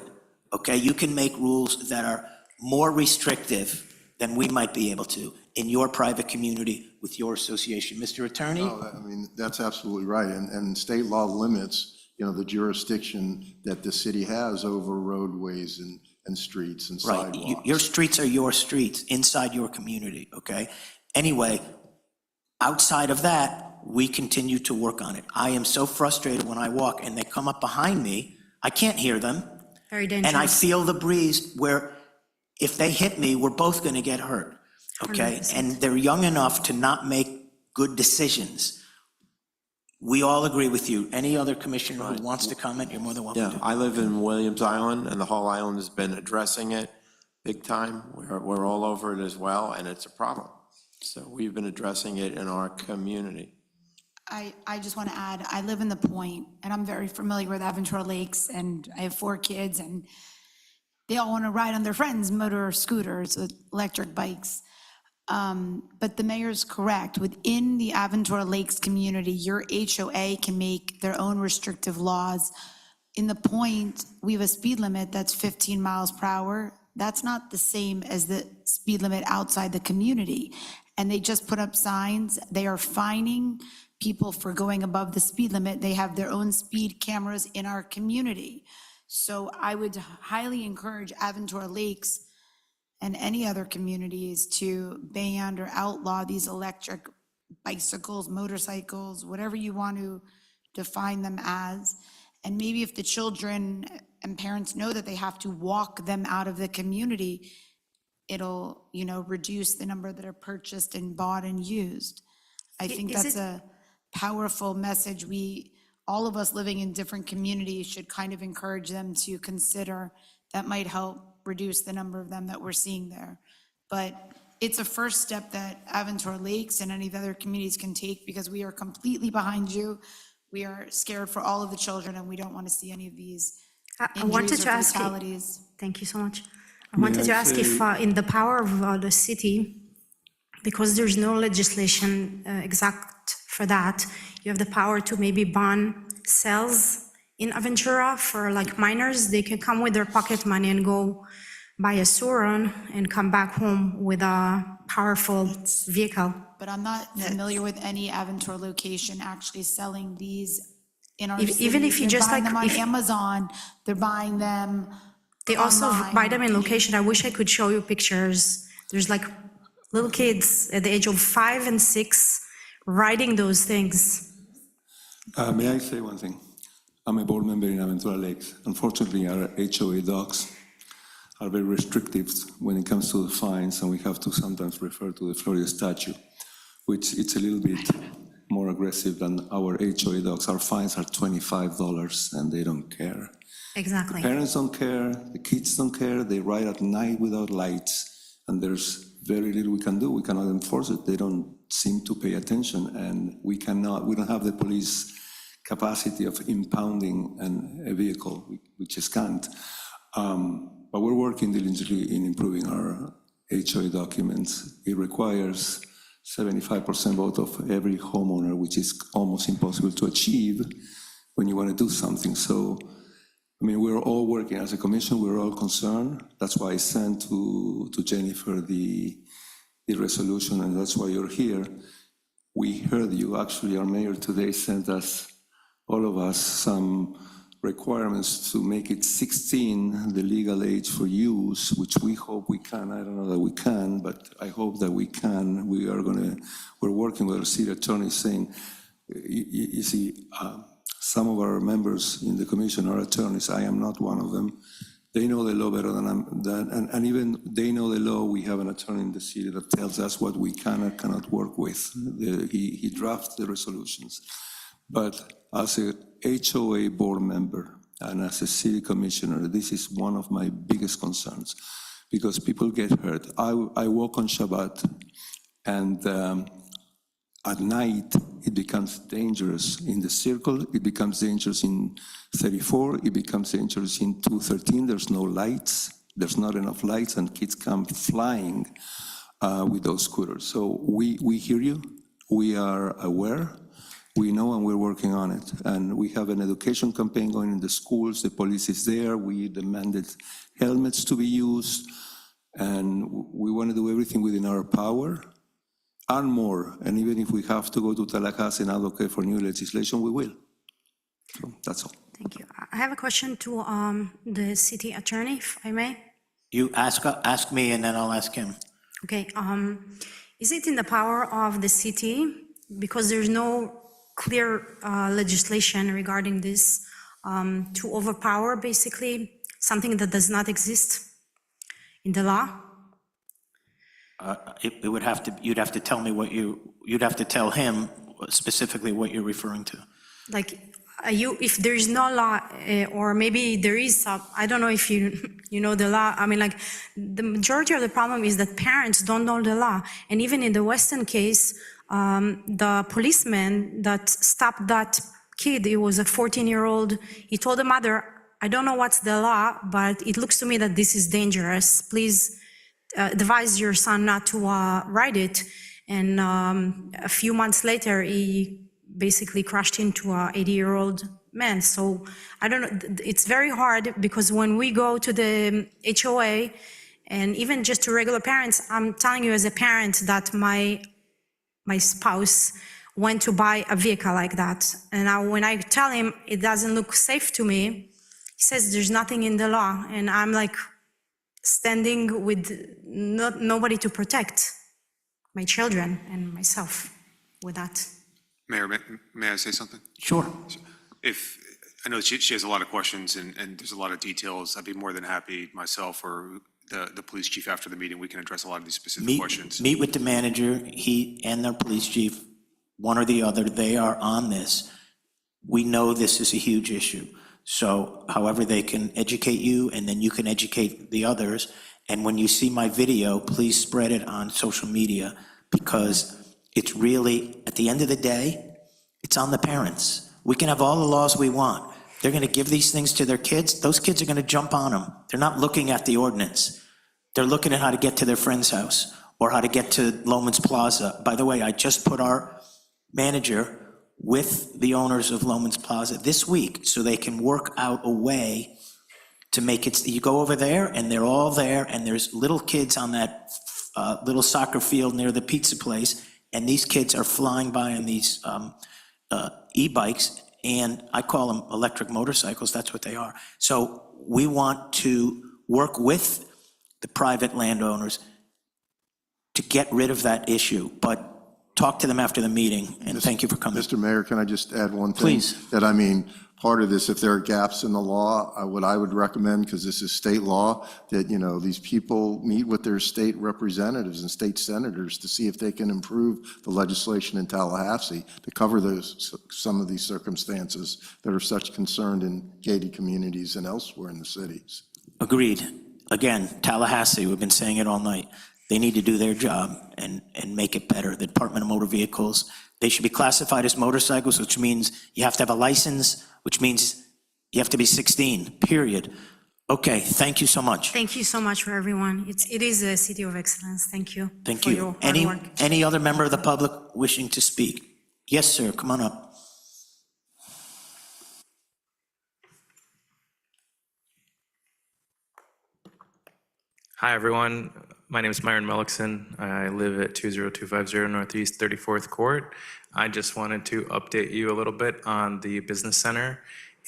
okay? You can make rules that are more restrictive than we might be able to in your private community with your association. Mr. Attorney? No, I mean, that's absolutely right, and state law limits, the jurisdiction that the city has over roadways and streets and Right, sidewalks. your streets are your streets, inside your community, okay? Anyway, outside of that, we continue to work on it. I am so frustrated when I walk and they come up behind me, I can't hear them. Very dangerous. And I feel the breeze where if they hit me, we're both gonna get hurt, okay? 100%. And they're young enough to not make good decisions. We all agree with you. Any other commissioner who wants to comment, you're more than welcome Yeah, to. I live in Williams Island, and the whole island has been addressing it big time. We're all over it as well, and it's a problem. So we've been addressing it in our community. I just want to add, I live in the Point, and I'm very familiar with Aventura Lakes, and I have 4 kids, and they all want to ride on their friends' motor scooters with electric bikes. But the mayor's correct. Within the Aventura Lakes community, your HOA can make their own restrictive laws. In the Point, we have a speed limit that's 15 miles per hour. That's not the same as the speed limit outside the community. And they just put up signs. They are fining people for going above the speed limit. They have their own speed cameras in our community. So I would highly encourage Aventura Lakes and any other communities to ban or outlaw these electric bicycles, motorcycles, whatever you want to define them as. And maybe if the children and parents know that they have to walk them out of the community, it'll, reduce the number that are purchased and bought and used. I think is that's it- a powerful message. All of us living in different communities should kind of encourage them to consider. That might help reduce the number of them that we're seeing there. But it's a first step that Aventura Lakes and any of the other communities can take, because we are completely behind you. We are scared for all of the children, and we don't want to see any of these I wanted injuries to or ask you, fatalities. thank you so much. I May wanted to I ask if say- in the power of the city, because there's no legislation exact for that, you have the power to maybe ban sales in Aventura for like minors. They can come with their pocket money and go buy a Suron and come back home with a powerful vehicle. But I'm not familiar with any Aventura location actually selling these in our city. Even if you They're just buying like- them on if- Amazon, they're buying them They also online. buy them in location. I wish I could show you pictures. There's like little kids at the age of 5 and 6 riding those things. May I say one thing? I'm a board member in Aventura Lakes. Unfortunately, our HOA docs are very restrictive when it comes to the fines, and we have to sometimes refer to the Florida statute, which it's a little bit more aggressive than our HOA docs. Our fines are $25, and they don't care. Exactly. Parents don't care, the kids don't care, they ride at night without lights, and there's very little we can do. We cannot enforce it. They don't seem to pay attention, and we don't have the police capacity of impounding a vehicle. We just can't. But we're working diligently in improving our HOA documents. It requires 75% vote of every homeowner, which is almost impossible to achieve when you want to do something. So, we're all working as a commission, we're all concerned. That's why I sent to Jennifer the the resolution, and that's why you're here. We heard you. Actually, our mayor today sent us, all of us, some requirements to make it 16, the legal age for use, which we hope we can. I don't know that we can, but I hope that we can. We're working with our city attorney saying, you see, some of our members in the commission are attorneys. I am not one of them. They know the law better than and even they know the law. We have an attorney in the city that tells us what we can or cannot work with. He drafts the resolutions. But as a HOA board member and as a city commissioner, this is one of my biggest concerns because people get hurt. I walk on Shabbat, and at night, it becomes dangerous in the circle, it becomes dangerous in 34, it becomes dangerous in 213. There's no lights, there's not enough lights, and kids come flying with those scooters. So we hear you, we are aware, we know, and we're working on it. And we have an education campaign going in the schools, the police is there, we demanded helmets to be used, and we want to do everything within our power and more. And even if we have to go to Tallahassee and advocate for new legislation, we will. So that's all. Thank you. I have a question to the city attorney, if I may. You ask me, and then I'll ask him. Okay. Is it in the power of the city, because there's no clear legislation regarding this, to overpower basically something that does not exist in the law? It would have to, you'd have to tell me you'd have to tell him specifically what you're referring to. Like, if there is no law, or maybe there is some, I don't know if you know the law. I mean, like, the majority of the problem is that parents don't know the law. And even in the Weston case, the policeman that stopped that kid, he was a 14-year-old, he told the mother, I don't know what's the law, but it looks to me that this is dangerous. Please advise your son not to ride it. And a few months later, he basically crashed into a 80-year-old man. So I don't know, it's very hard, because when we go to the HOA, and even just to regular parents, I'm telling you as a parent that my spouse went to buy a vehicle like that. And when I tell him it doesn't look safe to me, he says there's nothing in the law. And I'm like standing with nobody to protect my children and myself with that. Mayor, may I say something? Sure. I know she has a lot of questions and there's a lot of details. I'd be more than happy, myself or the police chief after the meeting, we can address a lot of these specific questions. Meet with the manager, he and the police chief, one or the other, they are on this. We know this is a huge issue. So however they can educate you, and then you can educate the others. And when you see my video, please spread it on social media, because it's really, at the end of the day, it's on the parents. We can have all the laws we want. They're going to give these things to their kids. Those kids are going to jump on them. They're not looking at the ordinance. They're looking at how to get to their friend's house or how to get to Loman's Plaza. By the way, I just put our manager with the owners of Loman's Plaza this week so they can work out a way to make it. You go over there and they're all there, and there's little kids on that little soccer field near the pizza place, and these kids are flying by on these e-bikes, and I call them electric motorcycles. That's what they are. So we want to work with the private landowners to get rid of that issue, but talk to them after the meeting, and thank you for coming. Mr. Mayor, can I just add one thing? Please. That, I mean, part of this, if there are gaps in the law, what I would recommend, because this is state law, that, you know, these people meet with their state representatives and state senators to see if they can improve the legislation in Tallahassee to cover some of these circumstances that are such concerned in gated communities and elsewhere in the cities. Agreed. Again, Tallahassee, we've been saying it all night. They need to do their job and make it better. The Department of Motor Vehicles, they should be classified as motorcycles, which means you have to have a license, which means you have to be 16, period. Okay, thank you so much. Thank you so much for everyone. It is a city of excellence. Thank you. Thank for you. your hard work. Any other member of the public wishing to speak? Yes, sir, come on up. Hi, everyone. My name is Myron Mellickson. I live at 20250 Northeast 34th Court. I just wanted to update you a little bit on the business center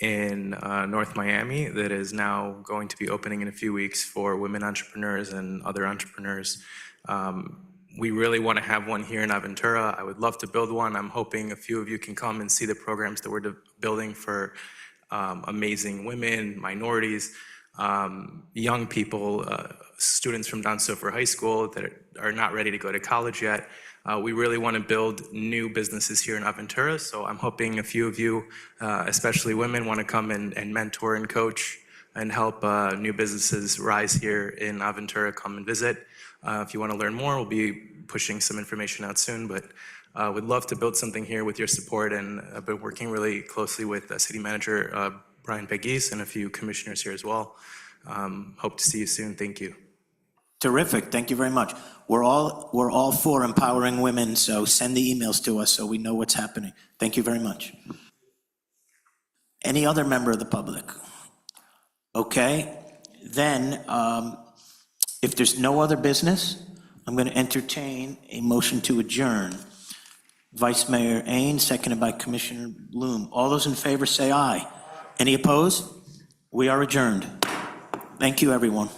in North Miami that is now going to be opening in a few weeks for women entrepreneurs and other entrepreneurs. We really want to have one here in Aventura. I would love to build one. I'm hoping a few of you can come and see the programs that we're building for amazing women, minorities, young people, students from Don Sofer High School that are not ready to go to college yet. We really want to build new businesses here in Aventura, so I'm hoping a few of you, especially women, want to come and mentor and coach and help new businesses rise here in Aventura. Come and visit. If you want to learn more, we'll be pushing some information out soon, but would love to build something here with your support, and I've been working really closely with City Manager Brian Pegues and a few commissioners here as well. Hope to see you soon. Thank you. Terrific, thank you very much. We're all for empowering women, so send the emails to us so we know what's happening. Thank you very much. Any other member of the public? Okay, then, if there's no other business, I'm going to entertain a motion to adjourn. Vice Mayor Ain, seconded by Commissioner Bloom. All those in favor say aye. Any opposed? We are adjourned. Thank you, everyone.